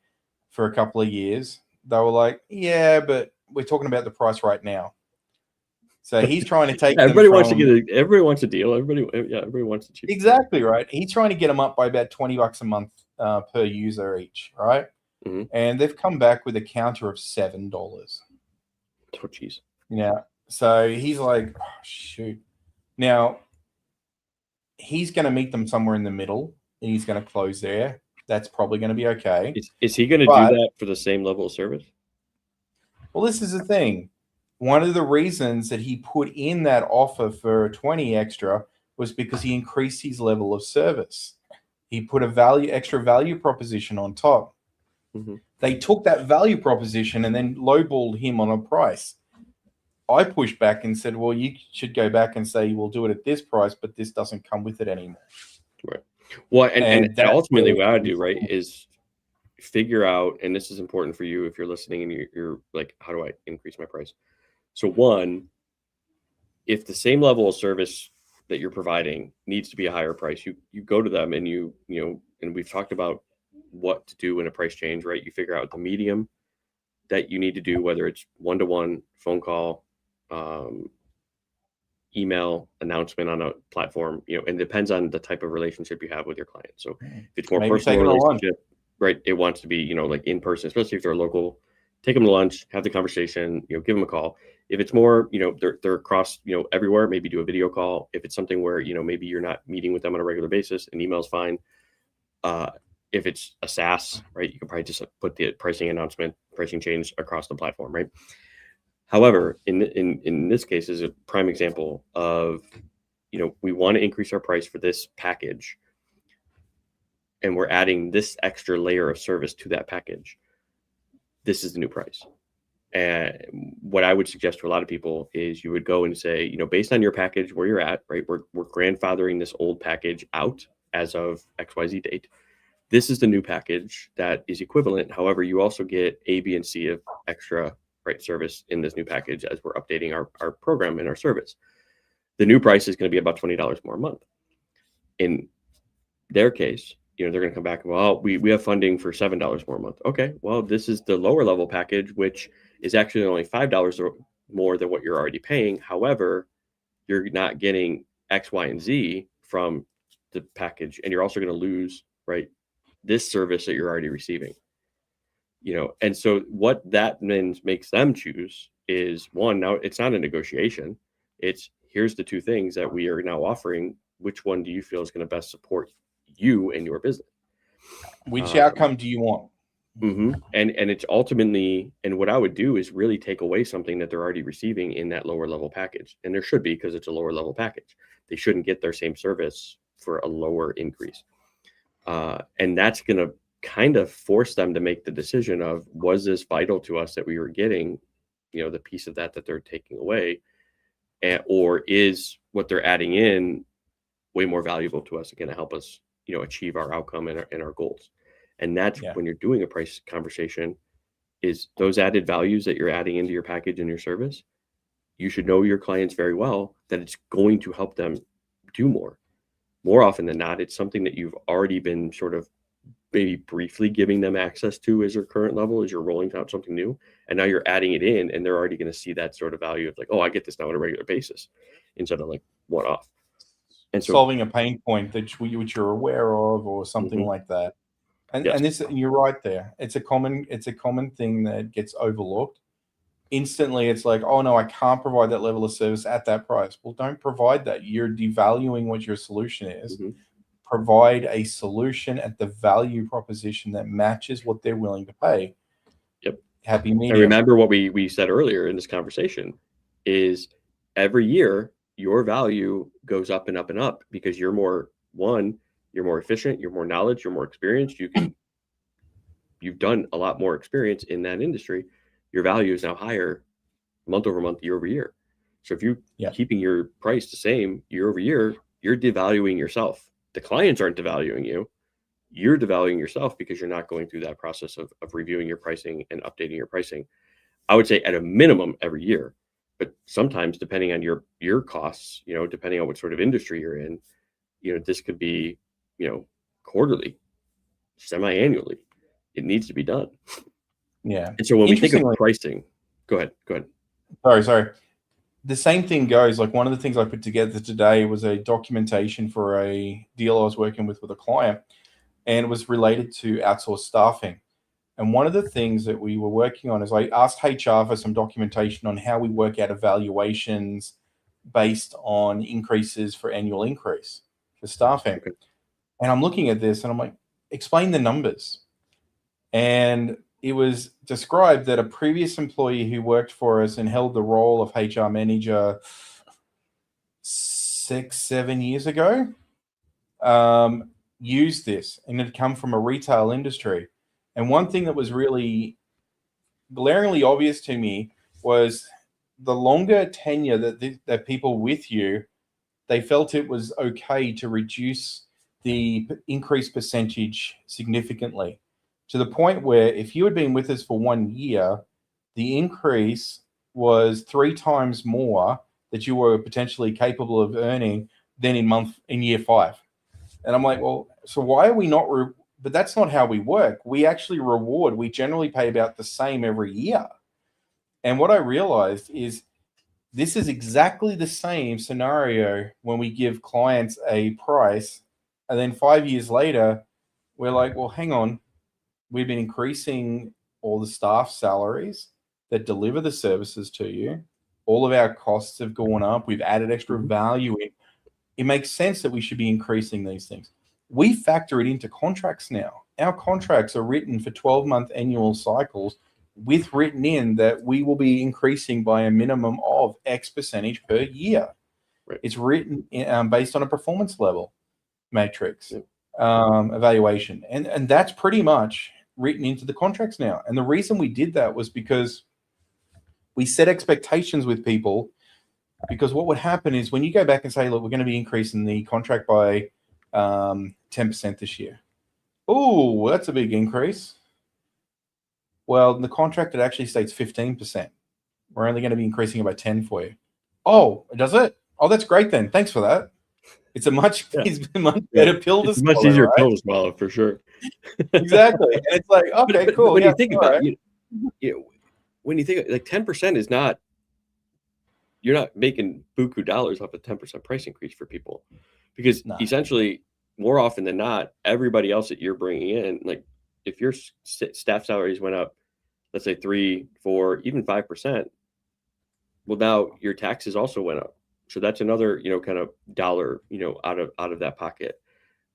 for a couple of years, they were like, yeah, but we're talking about the price right now. So he's trying to take everybody them wants to from, everybody wants a deal. Everybody wants a cheap. exactly right. He's trying to get them up by about $20 a month per user each, right? Mhm. And they've come back with a counter of $7. Oh, geez. Yeah. So he's like, oh, shoot. Now, he's going to meet them somewhere in the middle and he's going to close there. That's probably going to be okay. Is he going to do But- that for the same level of service? Well, this is the thing. One of the reasons that he put in that offer for 20 extra was because he increased his level of service. He put a extra value proposition on top. Mhm. They took that value proposition and then lowballed him on a price. I pushed back and said, well, you should go back and say, we'll do it at this price, but this doesn't come with it anymore. Right. Well, and that's ultimately where- what I would do, right, is figure out, and this is important for you if you're listening and you're like, how do I increase my price? So one, if the same level of service that you're providing needs to be a higher price, you go to them and you know, and we've talked about what to do in a price change, right? You figure out the medium that you need to do, whether it's one-to-one, phone call, email, announcement on a platform, you know, and it depends on the type of relationship you have with your client. So if it's more Maybe personal take them to lunch. relationship, right, it wants to be, you know, like in person, especially if they're local. Take them to lunch, have the conversation, you know, give them a call. If it's more, you know, they're across, you know, everywhere, maybe do a video call. If it's something where, you know, maybe you're not meeting with them on a regular basis, an email's fine. If it's a SaaS, right, you can probably just put the pricing change across the platform, right? However, in this case is a prime example of, you know, we want to increase our price for this package, and we're adding this extra layer of service to that package. This is the new price. And what I would suggest to a lot of people is you would go and say, you know, based on your package where you're at, right, we're grandfathering this old package out as of XYZ date. This is the new package that is equivalent. However, you also get A, B, and C of extra, right, service in this new package as we're updating our program and our service. The new price is going to be about $20 more a month. In their case, you know, they're going to come back, well, we have funding for $7 more a month. Okay, well, this is the lower level package, which is actually only $5 more than what you're already paying. However, you're not getting X, Y, and Z from the package, and you're also going to lose, right, this service that you're already receiving. You know, and so what that then makes them choose is, one, now it's not a negotiation. It's, here's the two things that we are now offering. Which one do you feel is going to best support you and your business? Which outcome do you want? Mm-hmm. And it's ultimately, and what I would do is really take away something that they're already receiving in that lower level package. And there should be, because it's a lower level package. They shouldn't get their same service for a lower increase. And that's going to kind of force them to make the decision of, was this vital to us that we were getting, you know, the piece of that they're taking away, or is what they're adding in way more valuable to us and going to help us, you know, achieve our outcome and our goals. And that's when you're doing a price conversation, is those added values that you're adding into your package and your service. You should know your clients very well, that it's going to help them do more. More often than not, it's something that you've already been sort of maybe briefly giving them access to as your current level, as you're rolling out something new. And now you're adding it in, and they're already going to see that sort of value of like, oh, I get this now on a regular basis, instead of like one off. And so solving a pain point that which you're aware of, or something like that. And and this, you're right there. It's a common thing that gets overlooked. Instantly, it's like, oh no, I can't provide that level of service at that price. Well, don't provide that. You're devaluing what your solution is. provide a solution at the value proposition that matches what they're willing to pay. Yep. Happy medium. And remember what we said earlier in this conversation is every year your value goes up and up and up because you're more efficient, you're more knowledge, you're more experienced. You've done a lot more experience in that industry. Your value is now higher month over month, year over year. So if you're keeping your price the same year over year, you're devaluing yourself. The clients aren't devaluing you. You're devaluing yourself because you're not going through that process of reviewing your pricing and updating your pricing. I would say at a minimum every year, but sometimes depending on your costs, depending on what sort of industry you're in, this could be, quarterly, semi-annually. It needs to be done. Yeah. And so when we think of pricing, go ahead. Sorry. The same thing goes, like one of the things I put together today was a documentation for a deal I was working with a client, and it was related to outsourced staffing. And one of the things that we were working on is I asked HR for some documentation on how we work out evaluations based on increases for annual increase for staffing. Okay. And I'm looking at this and I'm like, explain the numbers. And it was described that a previous employee who worked for us and held the role of HR manager 6-7 years ago used this, and it had come from a retail industry. And one thing that was really glaringly obvious to me was the longer tenure that people with you, they felt it was okay to reduce the increase percentage significantly, to the point where if you had been with us for 1 year, the increase was 3 times more that you were potentially capable of earning than in year 5. And I'm like, well, so why are we not? But that's not how we work. We actually reward. We generally pay about the same every year. And what I realized is this is exactly the same scenario when we give clients a price, and then 5 years later, we're like, well, hang on. We've been increasing all the staff salaries that deliver the services to you. All of our costs have gone up. We've added extra value in. It makes sense that we should be increasing these things. We factor it into contracts now. Our contracts are written for 12-month annual cycles with written in that we will be increasing by a minimum of X percentage per year. Right. It's written based on a performance level matrix evaluation. And that's pretty much written into the contracts now. And the reason we did that was because we set expectations with people, because what would happen is when you go back and say, look, we're going to be increasing the contract by 10% this year. Oh, that's a big increase. Well, in the contract, it actually states 15%. We're only going to be increasing it by 10 for you. Oh, does it? Oh, that's great then. Thanks for that. It's a much better pill to swallow. Much easier pill to swallow, for sure. Exactly. And it's like, okay, cool. But when you think about it, when you think like 10% is not, you're not making buku dollars off a 10% price increase for people, because essentially, more often than not, everybody else that you're bringing in, like if your staff salaries went up, let's say 3, 4, even 5%, well, now your taxes also went up. So that's another, kind of dollar, out of that pocket.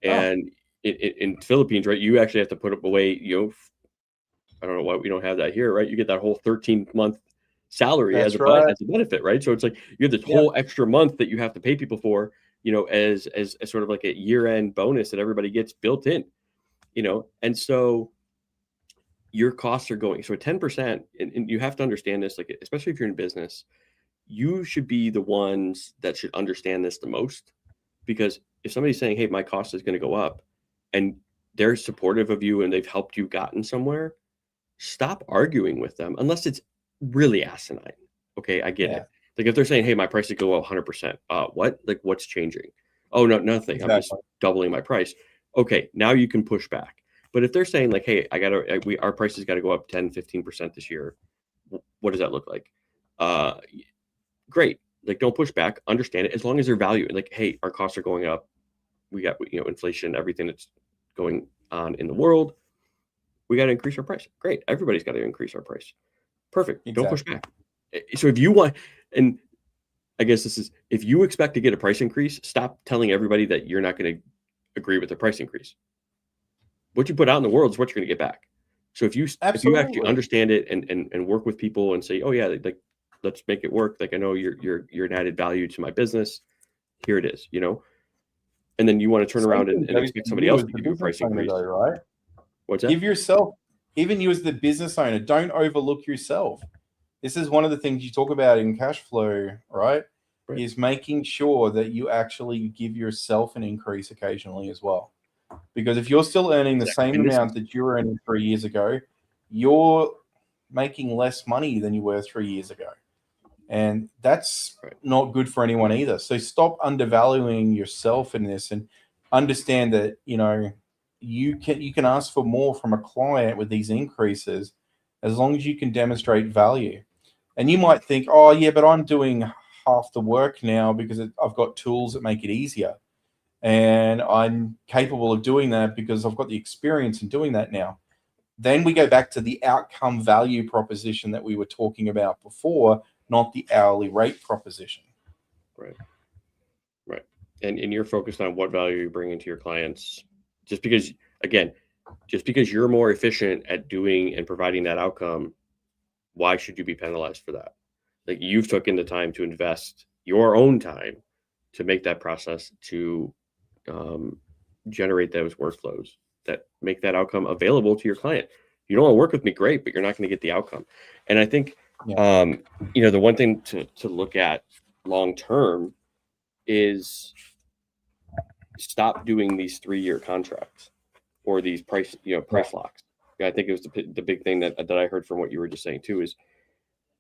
And in Philippines, right, you actually have to put up away, I don't know why we don't have that here, right? You get that whole 13-month salary as a benefit, right? So it's like you have this whole extra month that you have to pay people for, as sort of like a year-end bonus that everybody gets built in, and so your costs are going. So 10%, and you have to understand this, like, especially if you're in business, you should be the ones that should understand this the most, because if somebody's saying, hey, my cost is going to go up, and they're supportive of you and they've helped you gotten somewhere, stop arguing with them unless it's really asinine. Okay, I get it. Like if they're saying, hey, my price is go up 100%. What? Like what's changing? Oh, no, nothing. Exactly. I'm just doubling my price. Okay, now you can push back. But if they're saying like, hey, our prices got to go up 10, 15% this year, what does that look like? Great. Like don't push back, understand it, as long as they're valuing, like, hey, our costs are going up. We got, inflation, everything that's going on in the world. We got to increase our price. Great. Everybody's got to increase our price. Perfect. Exactly. Don't push back. So if you want, and I guess this is, if you expect to get a price increase, stop telling everybody that you're not going to agree with the price increase. What you put out in the world is what you're going to get back. So if you actually understand it and work with people and say, oh yeah, like let's make it work. Like I know you're an added value to my business. Here it is, you know. And then you want to turn around and expect somebody else to give you a price increase. Though, right? What's that? Give yourself, even you as the business owner, don't overlook yourself. This is one of the things you talk about in cash flow, right? Is making sure that you actually give yourself an increase occasionally as well. Because if you're still earning the same amount that you were earning 3 years ago, you're making less money than you were 3 years ago. And that's not good for anyone either. So stop undervaluing yourself in this and understand that, you know, you can ask for more from a client with these increases as long as you can demonstrate value. And you might think, oh, yeah, but I'm doing half the work now because I've got tools that make it easier. And I'm capable of doing that because I've got the experience in doing that now. Then we go back to the outcome value proposition that we were talking about before, not the hourly rate proposition. Right. And you're focused on what value you're bringing to your clients. Just because you're more efficient at doing and providing that outcome, why should you be penalized for that? Like you've taken the time to invest your own time to make that process, to generate those workflows that make that outcome available to your client. You don't want to work with me, great, but you're not going to get the outcome. And I think, you know, the one thing to look at long term is stop doing these 3-year contracts or these price locks. I think it was the big thing that I heard from what you were just saying too, is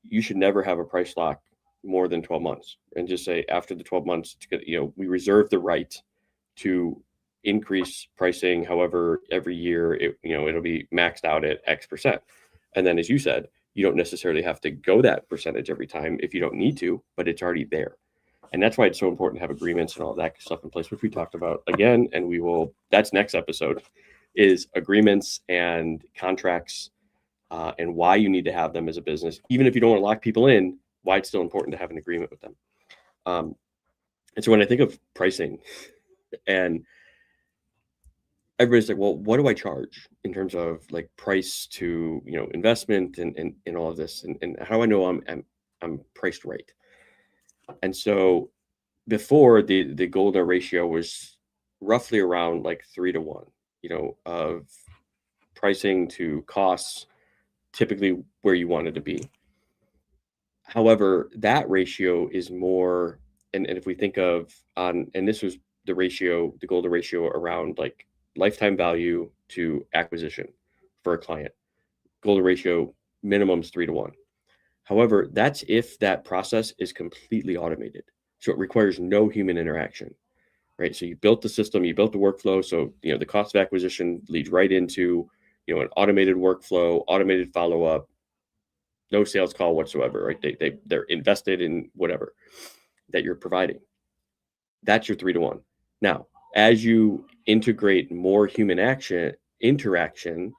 you should never have a price lock more than 12 months and just say after the 12 months, you know, we reserve the right to increase pricing. However, every year, it'll be maxed out at X%. And then, as you said, you don't necessarily have to go that percentage every time if you don't need to, but it's already there. And that's why it's so important to have agreements and all that stuff in place, which we talked about again. And that's next episode, is agreements and contracts and why you need to have them as a business. Even if you don't want to lock people in, why it's still important to have an agreement with them. And so when I think of pricing, and everybody's like, well, what do I charge in terms of like price to, you know, investment and all of this, and how do I know I'm priced right? And so before, the golden ratio was roughly around like 3-to-1, you know, of pricing to costs, typically where you wanted to be. However, that ratio is more, and if we think of and this was the ratio, the golden ratio around like lifetime value to acquisition for a client. Golden ratio minimum is 3-to-1. However, that's if that process is completely automated. So it requires no human interaction, right? So you built the system, you built the workflow. So, you know, the cost of acquisition leads right into, you know, an automated workflow, automated follow-up, no sales call whatsoever, right? They're invested in whatever that you're providing. That's your 3-to-1. Now, as you integrate more human interaction,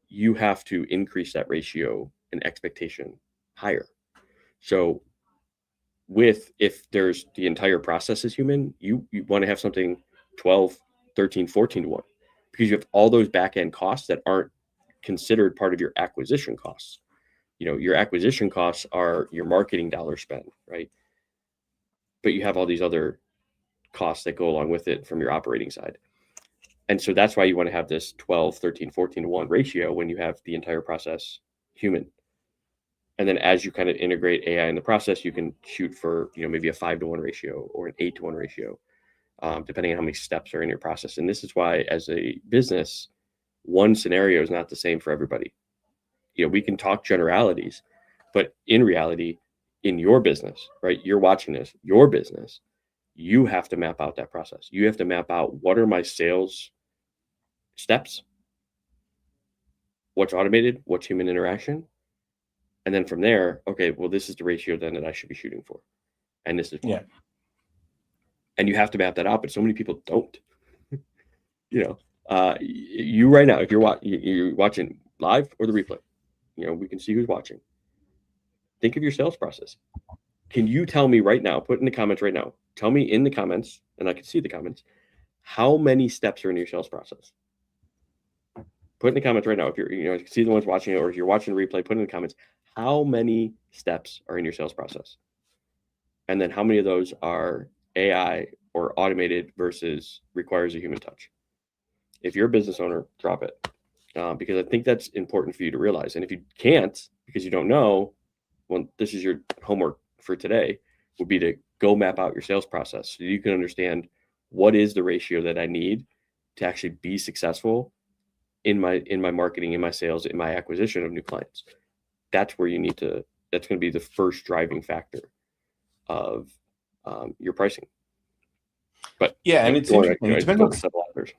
you have to increase that ratio and expectation higher. So if there's the entire process is human, you want to have something 12, 13, 14-to-1, because you have all those back end costs that aren't considered part of your acquisition costs. You know, your acquisition costs are your marketing dollar spend, right? But you have all these other costs that go along with it from your operating side. And so that's why you want to have this 12, 13, 14-to-1 ratio when you have the entire process human. And then as you kind of integrate AI in the process, you can shoot for, you know, maybe a 5-to-1 ratio or an 8-to-1 ratio, depending on how many steps are in your process. And this is why, as a business, one scenario is not the same for everybody. You know, we can talk generalities, but in reality, in your business, right? You're watching this, your business, you have to map out that process. You have to map out, what are my sales steps? What's automated? What's human interaction? And then from there, okay, well, this is the ratio then that I should be shooting for. And this is why. And you have to map that out, but so many people don't. You know, you right now, if you're watching live or the replay, you know, we can see who's watching. Think of your sales process. Can you tell me right now, put in the comments right now, tell me in the comments, and I can see the comments, how many steps are in your sales process? Put in the comments right now. If you're, you see the ones watching it, or if you're watching the replay, put in the comments, how many steps are in your sales process? And then how many of those are AI or automated versus requires a human touch? If you're a business owner, drop it. Because I think that's important for you to realize. And if you can't, because you don't know, well, this is your homework for today, would be to go map out your sales process so you can understand what is the ratio that I need to actually be successful in my marketing, in my sales, in my acquisition of new clients. That's where you need to, that's going to be the first driving factor of your pricing. But yeah, and it's interesting. It depends on several others.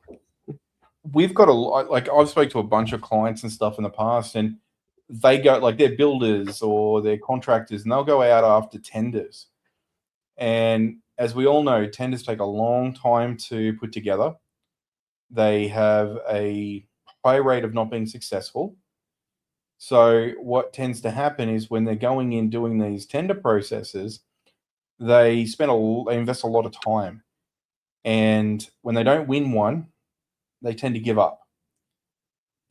We've got a lot, like I've spoke to a bunch of clients and stuff in the past, and they go, like, they're builders or they're contractors, and they'll go out after tenders. And as we all know, tenders take a long time to put together. They have a high rate of not being successful. So what tends to happen is when they're going in doing these tender processes, they invest a lot of time. And when they don't win one, they tend to give up.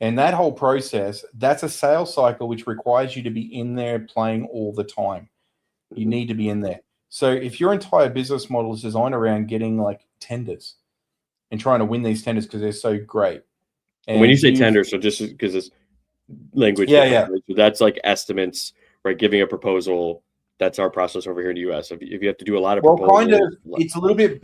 And that whole process, that's a sales cycle which requires you to be in there playing all the time. You need to be in there. So if your entire business model is designed around getting like tenders and trying to win these tenders because they're so great. And when you say tender, so just because it's language, yeah. So that's like estimates, right? Giving a proposal. That's our process over here in the US. If you have to do a lot of proposals, it's a little bit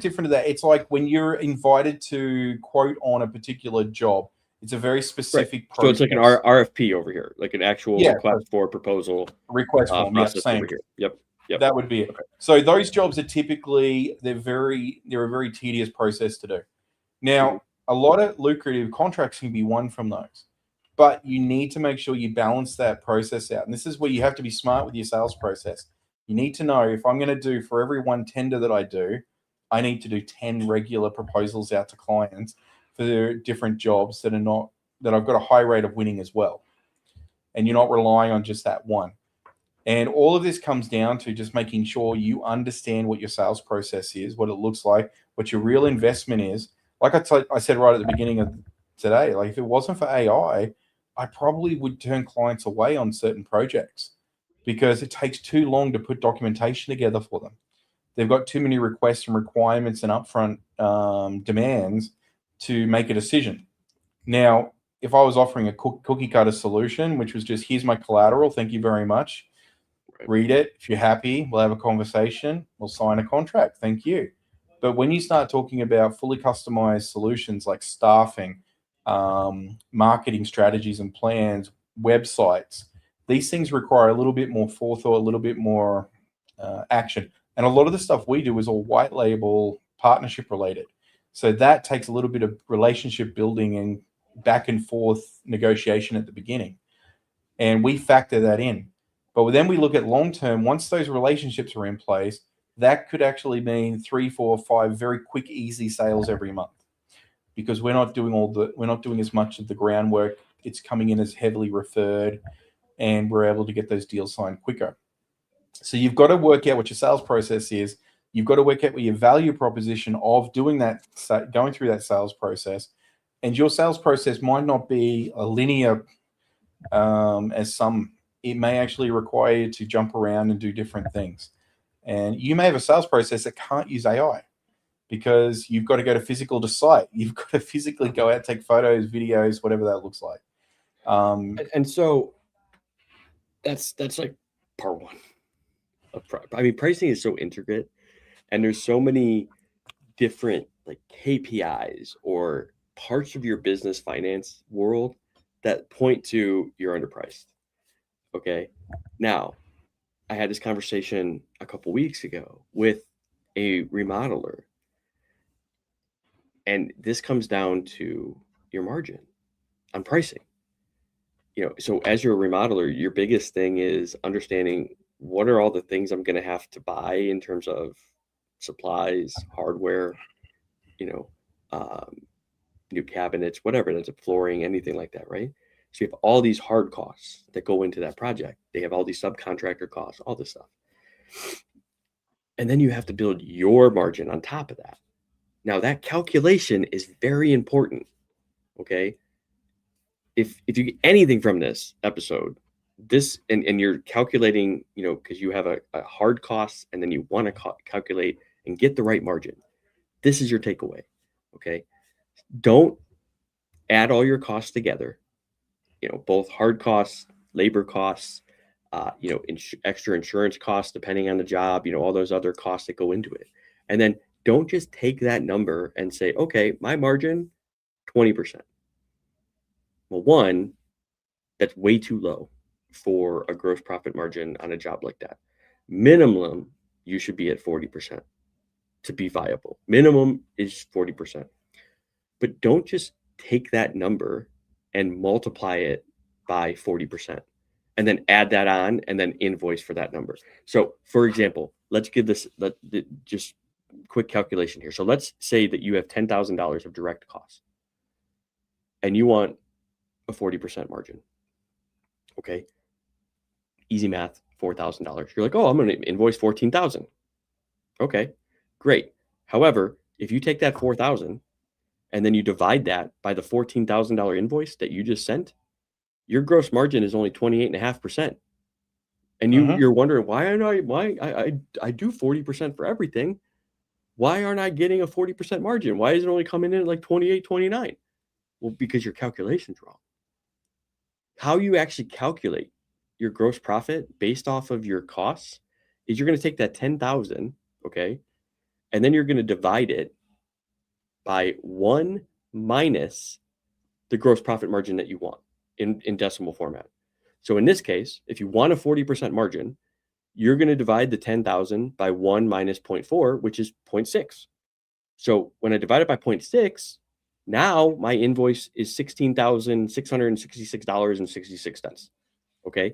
different to that. It's like when you're invited to quote on a particular job, it's a very specific process. So it's like an RFP over here, like an actual request for proposal request form. Process over here. Yep. That would be it. Okay. So those jobs are typically they're a very tedious process to do. Now, a lot of lucrative contracts can be won from those. But you need to make sure you balance that process out. And this is where you have to be smart with your sales process. You need to know, if I'm going to do, for every one tender that I do, I need to do 10 regular proposals out to clients for their different jobs that I've got a high rate of winning as well. And you're not relying on just that one. And all of this comes down to just making sure you understand what your sales process is, what it looks like, what your real investment is. Like I said right at the beginning of today, like if it wasn't for AI, I probably would turn clients away on certain projects because it takes too long to put documentation together for them. They've got too many requests and requirements and upfront demands to make a decision. Now, if I was offering a cookie cutter solution, which was just, here's my collateral, thank you very much, read it. If you're happy, we'll have a conversation. We'll sign a contract. Thank you. But when you start talking about fully customized solutions like staffing, marketing strategies and plans, websites, these things require a little bit more forethought, a little bit more action. And a lot of the stuff we do is all white label partnership related. So that takes a little bit of relationship building and back and forth negotiation at the beginning. And we factor that in. But then we look at long term, once those relationships are in place, that could actually mean 3, 4, 5 very quick, easy sales every month. Because we're not doing as much of the groundwork. It's coming in as heavily referred, and we're able to get those deals signed quicker. So you've got to work out what your sales process is. You've got to work out what your value proposition of doing that, going through that sales process. And your sales process might not be a linear as some. It may actually require you to jump around and do different things. And you may have a sales process that can't use AI because you've got to go to physical to site. You've got to physically go out, take photos, videos, whatever that looks like. And so that's like part one. I mean, pricing is so intricate, and there's so many different like KPIs or parts of your business finance world that point to you're underpriced. Okay. Now, I had this conversation a couple weeks ago with a remodeler, and this comes down to your margin on pricing. So as you're a remodeler, your biggest thing is understanding what are all the things I'm going to have to buy in terms of supplies, hardware, new cabinets, whatever it is, flooring, anything like that, right? So you have all these hard costs that go into that project. They have all these subcontractor costs, all this stuff. And then you have to build your margin on top of that. Now that calculation is very important. Okay. If you get anything from this episode, and you're calculating, because you have a hard cost and then you want to calculate and get the right margin, this is your takeaway. Okay. Don't add all your costs together, both hard costs, labor costs, extra insurance costs, depending on the job, all those other costs that go into it. And then don't just take that number and say, okay, my margin, 20%. Well, one, that's way too low for a gross profit margin on a job like that. Minimum, you should be at 40% to be viable. Minimum is 40%. But don't just take that number and multiply it by 40% and then add that on and then invoice for that number. So, for example, let's give this just quick calculation here. So let's say that you have $10,000 of direct costs and you want a 40% margin. Okay. Easy math, $4,000. You're like, oh, I'm going to invoice 14,000. Okay, great. However, if you take that 4,000 and then you divide that by the $14,000 invoice that you just sent, your gross margin is only 28.5%. And you're wondering, why I do 40% for everything. Why aren't I getting a 40% margin? Why is it only coming in at like 28, 29? Well, because your calculation's wrong. How you actually calculate your gross profit based off of your costs is you're going to take that 10,000, okay, and then you're going to divide it by 1 minus the gross profit margin that you want in decimal format. So in this case, if you want a 40% margin, you're going to divide the 10,000 by 1 minus 0.4, which is 0.6. So when I divide it by 0.6, now my invoice is $16,666.66. Okay.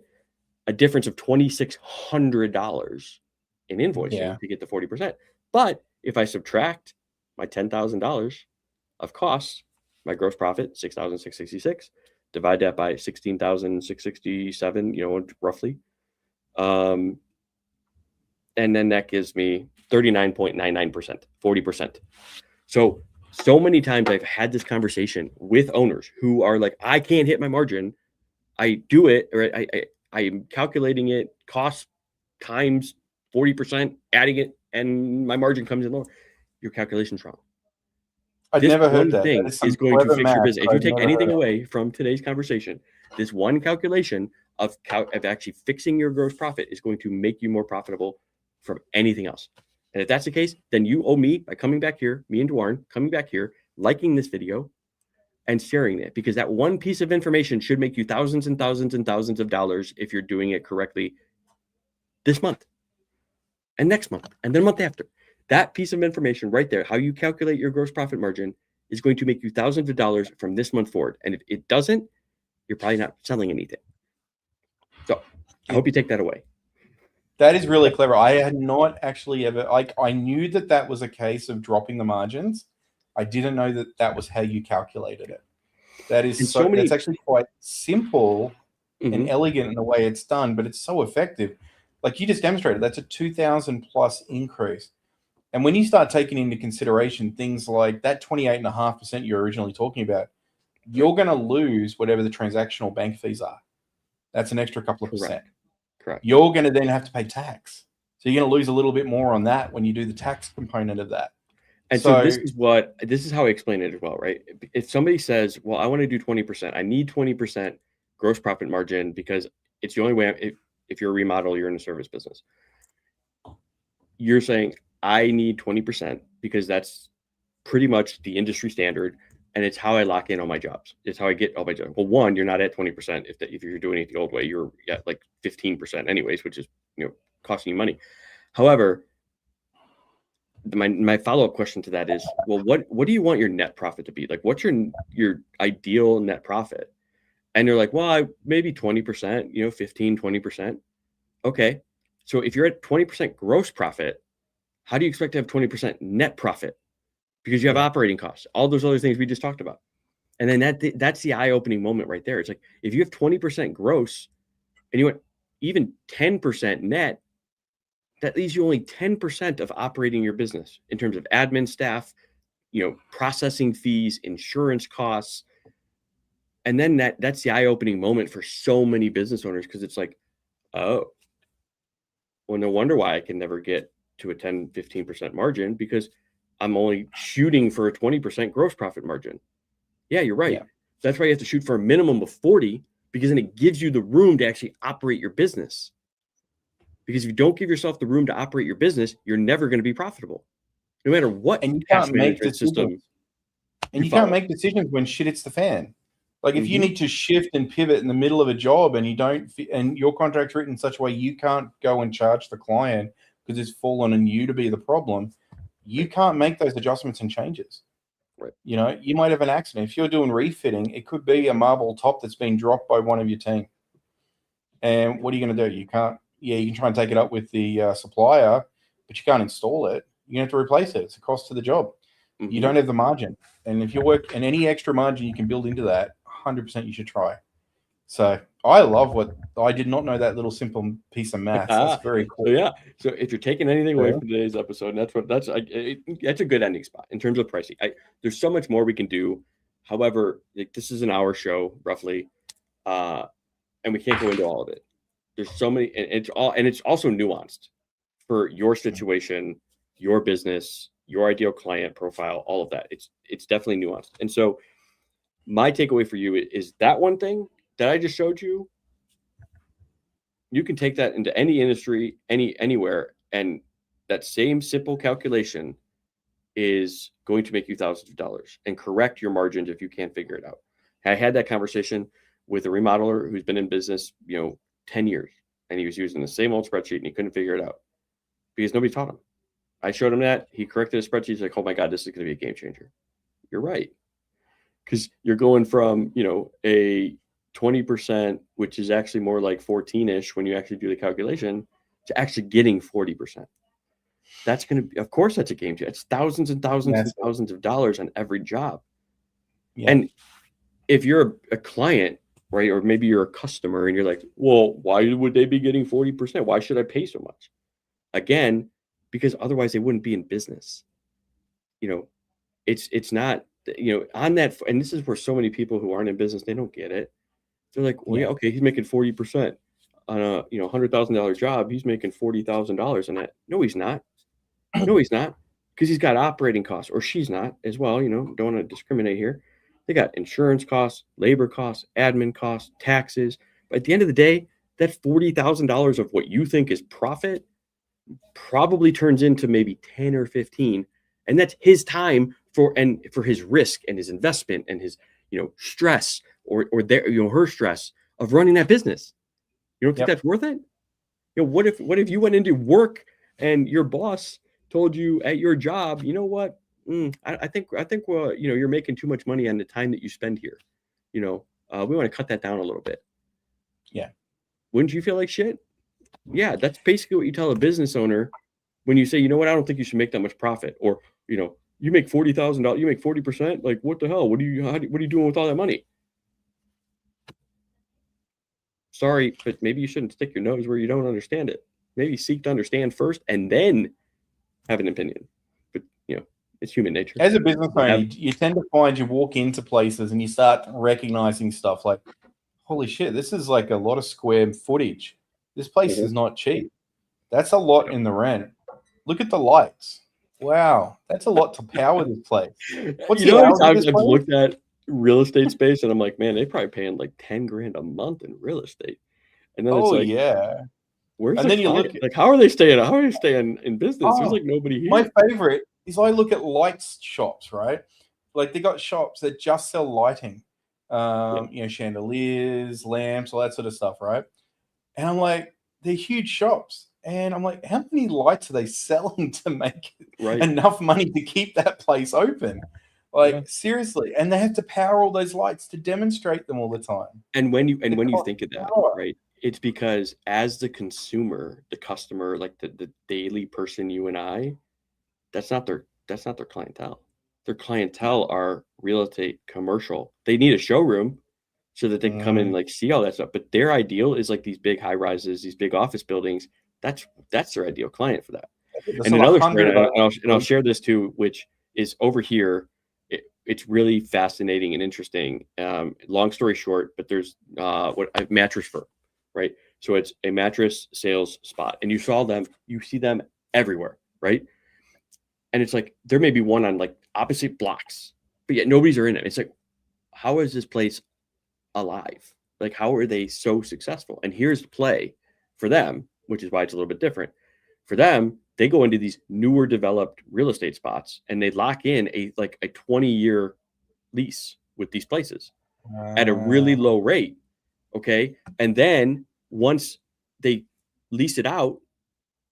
A difference of $2,600 in invoicing to get the 40%. But if I subtract my $10,000 of costs, my gross profit, 6,666, divide that by 16,667, roughly. And then that gives me 39.99%, 40%. So many times I've had this conversation with owners who are like, I can't hit my margin. I do it, or I'm calculating it, cost times 40%, adding it, and my margin comes in lower. Your calculation's wrong. I've never heard that. Thing is going to fix your business. If you take anything away from today's conversation, this one calculation of actually fixing your gross profit is going to make you more profitable from anything else. And if that's the case, then you owe me by coming back here, me and Dwarren coming back here, liking this video and sharing it, because that one piece of information should make you thousands and thousands and thousands of dollars if you're doing it correctly this month and next month and then a month after. That piece of information right there, how you calculate your gross profit margin, is going to make you thousands of dollars from this month forward. And if it doesn't, you're probably not selling anything. So I hope you take that away. That is really clever. I had not actually ever, I knew that was a case of dropping the margins. I didn't know that was how you calculated it. That is it's actually quite simple and elegant in the way it's done, but it's so effective. Like you just demonstrated, that's a 2,000 plus increase. And when you start taking into consideration things like that 28.5% you're originally talking about, you're going to lose whatever the transactional bank fees are. That's an extra couple of percent. Correct. You're going to then have to pay tax. So you're going to lose a little bit more on that when you do the tax component of that. And so this is how I explain it as well, right? If somebody says, well, I want to do 20%, I need 20% gross profit margin because it's the only way, if you're a remodel, you're in a service business. You're saying, I need 20% because that's pretty much the industry standard. And it's how I lock in all my jobs. It's how I get all my jobs. Well, one, you're not at 20%. If you're doing it the old way, you're at like 15% anyways, which is, costing you money. However, my follow-up question to that is, well, what do you want your net profit to be? Like, what's your ideal net profit? And they're like, well, maybe 20%, 15, 20%. Okay. So if you're at 20% gross profit, how do you expect to have 20% net profit? Because you have operating costs, all those other things we just talked about. And then that's the eye-opening moment right there. It's like, if you have 20% gross and you want even 10% net, that leaves you only 10% of operating your business in terms of admin, staff, processing fees, insurance costs. And then that's the eye-opening moment for so many business owners, because it's like, oh, well, no wonder why I can never get to a 10, 15% margin, because I'm only shooting for a 20% gross profit margin. Yeah, you're right. Yeah. That's why you have to shoot for a minimum of 40, because then it gives you the room to actually operate your business. Because if you don't give yourself the room to operate your business, you're never going to be profitable, no matter what. And you can't make decisions. And you can't make decisions when shit hits the fan. Like if you need to shift and pivot in the middle of a job and your contract's written in such a way you can't go and charge the client because it's fallen on you to be the problem, you can't make those adjustments and changes. Right. You might have an accident. If you're doing refitting, it could be a marble top that's been dropped by one of your team. And what are you going to do? You can't. Yeah, you can try and take it up with the supplier, but you can't install it. You have to replace it. It's a cost to the job. Mm-hmm. You don't have the margin. And if you work, and any extra margin you can build into that, 100% you should try. So I love I did not know that little simple piece of math. That's very cool. So yeah. So if you're taking anything away from today's episode, that's a good ending spot in terms of pricing. There's so much more we can do. However, this is an hour show roughly, and we can't go into all of it. There's so many, and it's also nuanced for your situation, your business, your ideal client profile, all of that. It's definitely nuanced. And so my takeaway for you is that one thing that I just showed you, you can take that into any industry, anywhere, and that same simple calculation is going to make you thousands of dollars and correct your margins if you can't figure it out. I had that conversation with a remodeler who's been in business, 10 years, and he was using the same old spreadsheet and he couldn't figure it out because nobody taught him. I showed him that. He corrected his spreadsheet. He's like, oh my God, this is going to be a game changer. You're right. Because you're going from, a 20%, which is actually more like 14-ish when you actually do the calculation, to actually getting 40%. That's going to be, of course, that's a game changer. It's thousands and thousands and thousands of dollars on every job. Yeah. And if you're a client, right, or maybe you're a customer and you're like, well, why would they be getting 40%? Why should I pay so much? Again, because otherwise they wouldn't be in business. It's not, on that, and this is where so many people who aren't in business, they don't get it. They're like, well, yeah, okay, he's making 40% on a $100,000 job. He's making $40,000 on that. No, he's not. No, he's not, because he's got operating costs, or she's not as well. Don't want to discriminate here. They got insurance costs, labor costs, admin costs, taxes. But at the end of the day, that $40,000 of what you think is profit probably turns into maybe 10 or 15. And that's his time for his risk and his investment and his, stress or her stress of running that business. You don't think that's worth it? What if you went into work and your boss told you at your job, you know what? I think you're making too much money on the time that you spend here. We want to cut that down a little bit. Yeah. Wouldn't you feel like shit? Yeah, that's basically what you tell a business owner when you say, you know what, I don't think you should make that much profit, or you make $40,000, you make 40%. Like, what the hell? What are you doing with all that money? Sorry, but maybe you shouldn't stick your nose where you don't understand it. Maybe seek to understand first and then have an opinion. But it's human nature. As a business owner, you tend to find you walk into places and you start recognizing stuff like, holy shit, this is like a lot of square footage. This place is not cheap. That's a lot in the rent. Look at the lights. Wow, that's a lot to power this place. What's I've looked at real estate space and I'm like, man, they're probably paying like $10,000 a month in real estate. And then it's like, yeah. Where's and then you look like, how are they staying in business? There's like nobody here. My favorite is I look at lights shops, right? Like they got shops that just sell lighting, chandeliers, lamps, all that sort of stuff, right? And I'm like, they're huge shops. And I'm like, how many lights are they selling to make enough money to keep that place open? Like, seriously. And they have to power all those lights to demonstrate them all the time. And when you think of that, right, it's because as the consumer, the customer, like the daily person, you and I, that's not their clientele. Their clientele are real estate, commercial. They need a showroom so that they can come in and like see all that stuff. But their ideal is like these big high rises, these big office buildings. That's their ideal client for that. And another story, and I'll share this too, which is over here. It's really fascinating and interesting. Long story short, but there's a mattress firm, right? So it's a mattress sales spot, and you see them everywhere, right? And it's like there may be one on like opposite blocks, but yet nobody's are in it. It's like, how is this place alive? Like, how are they so successful? And here's the play for them, which is why it's a little bit different. For them, they go into these newer developed real estate spots and they lock in a 20-year lease with these places at a really low rate. Okay. And then once they lease it out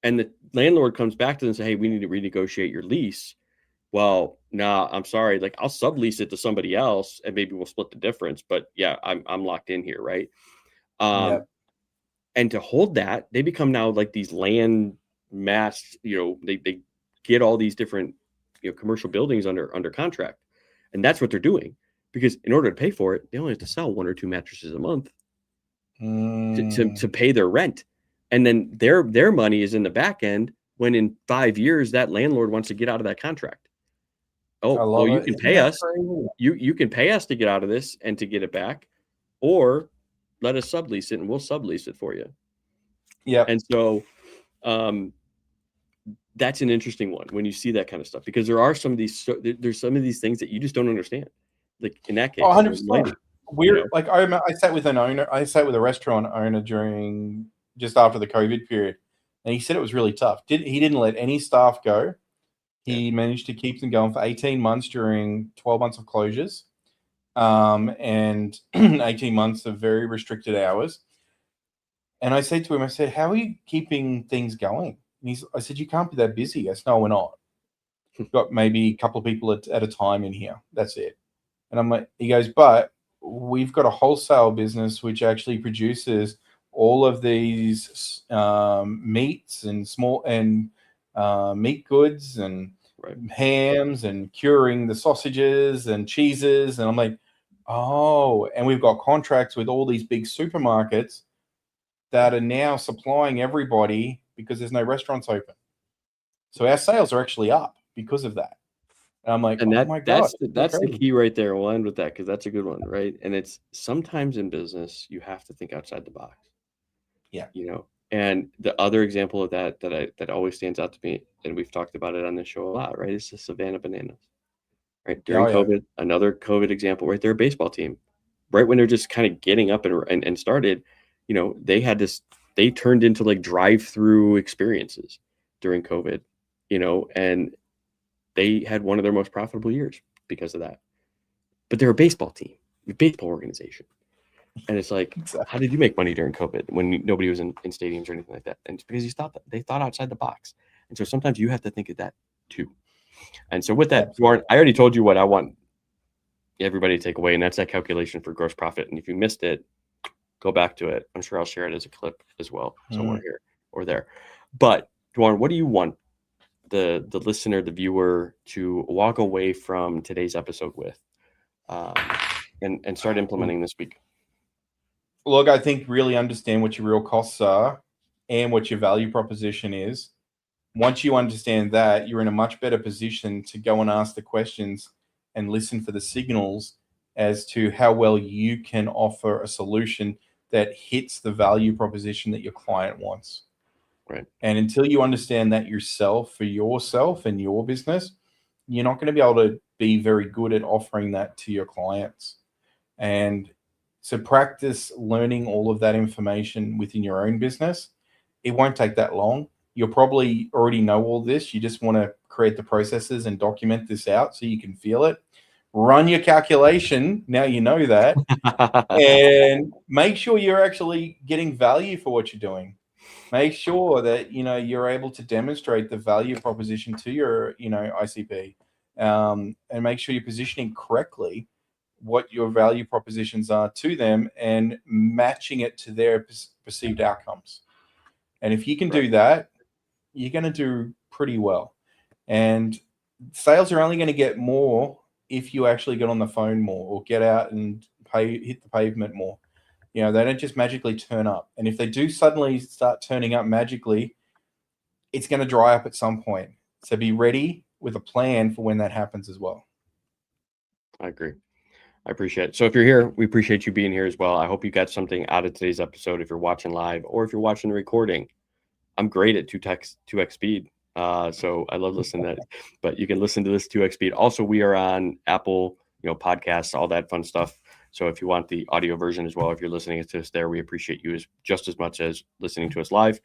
and the landlord comes back to them and say, hey, we need to renegotiate your lease. Well, nah, I'm sorry. Like, I'll sublease it to somebody else and maybe we'll split the difference. But yeah, I'm locked in here, right? And to hold that, they become now like these land mass, they get all these different, commercial buildings under contract. And that's what they're doing, because in order to pay for it, they only have to sell 1 or 2 mattresses a month to pay their rent. And then their money is in the back end when in 5 years that landlord wants to get out of that contract. Oh, well, you can pay us. You can pay us to get out of this and to get it back, or let us sublease it and we'll sublease it for you. Yeah. And so that's an interesting one when you see that kind of stuff, because there are some of these things that you just don't understand. Like in that case, 100%. Like I sat with an owner. I sat with a restaurant owner during just after the COVID period, and he said it was really tough. He didn't let any staff go. He managed to keep them going for 18 months during 12 months of closures, and 18 months of very restricted hours. And I said to him, how are you keeping things going? And I said, you can't be that busy. I said, no, we're not. We've got maybe a couple of people at a time in here. That's it. And I'm like, he goes, but we've got a wholesale business which actually produces all of these meats and meat goods and hams and curing the sausages and cheeses. And I'm like, oh, and we've got contracts with all these big supermarkets that are now supplying everybody because there's no restaurants open. So our sales are actually up because of that. And I'm like, oh my God. That's the key right there. We'll end with that because that's a good one, right? And it's sometimes in business, you have to think outside the box. Yeah. And the other example of that always stands out to me, and we've talked about it on this show a lot, right? It's the Savannah Bananas, right? During COVID, another COVID example, right? They're a baseball team, right? When they're just kind of getting up and started, they turned into like drive-through experiences during COVID, and they had one of their most profitable years because of that. But they're a baseball team, a baseball organization. And it's like, how did you make money during COVID when nobody was in stadiums or anything like that? And it's because they thought outside the box. And so sometimes you have to think of that too. And so with that, Warren, I already told you what I want everybody to take away, and that's that calculation for gross profit. And if you missed it, go back to it. I'm sure I'll share it as a clip as well somewhere here or there. But Warren, what do you want the listener, the viewer, to walk away from today's episode with and start implementing this week? Look, I think really understand what your real costs are and what your value proposition is. Once you understand that, you're in a much better position to go and ask the questions and listen for the signals as to how well you can offer a solution that hits the value proposition that your client wants. Right. And until you understand that yourself for yourself and your business, you're not going to be able to be very good at offering that to your clients. And so practice learning all of that information within your own business. It won't take that long. You'll probably already know all this. You just want to create the processes and document this out so you can feel it. Run your calculation. Now you know that. And make sure you're actually getting value for what you're doing. Make sure that, you're able to demonstrate the value proposition to your, ICP, and make sure you're positioning correctly what your value propositions are to them and matching it to their perceived outcomes. And if you can do that, you're going to do pretty well. And sales are only going to get more if you actually get on the phone more or get out and hit the pavement more. They don't just magically turn up. And if they do suddenly start turning up magically, it's going to dry up at some point. So be ready with a plan for when that happens as well. I agree. I appreciate it. So if you're here, we appreciate you being here as well. I hope you got something out of today's episode. If you're watching live or if you're watching the recording, I'm great at 2x speed. So I love listening to that, but you can listen to this 2x speed. Also, we are on Apple, podcasts, all that fun stuff. So if you want the audio version as well, if you're listening to us there, we appreciate you just as much as listening to us live.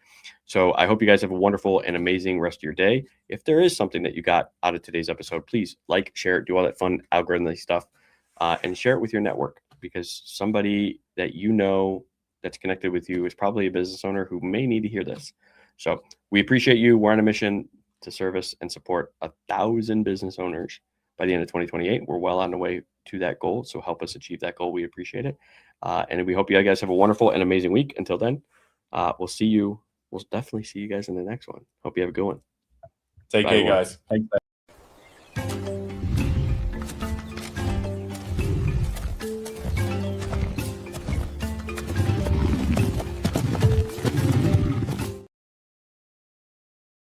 So I hope you guys have a wonderful and amazing rest of your day. If there is something that you got out of today's episode, please like, share it, do all that fun algorithm stuff, and share it with your network, because somebody that that's connected with you is probably a business owner who may need to hear this. So we appreciate you. We're on a mission to service and support 1,000 business owners by the end of 2028. We're well on the way to that goal. So help us achieve that goal. We appreciate it. And we hope you guys have a wonderful and amazing week. Until then, we'll definitely see you guys in the next one. Hope you have a good one. Take care, guys. Thanks.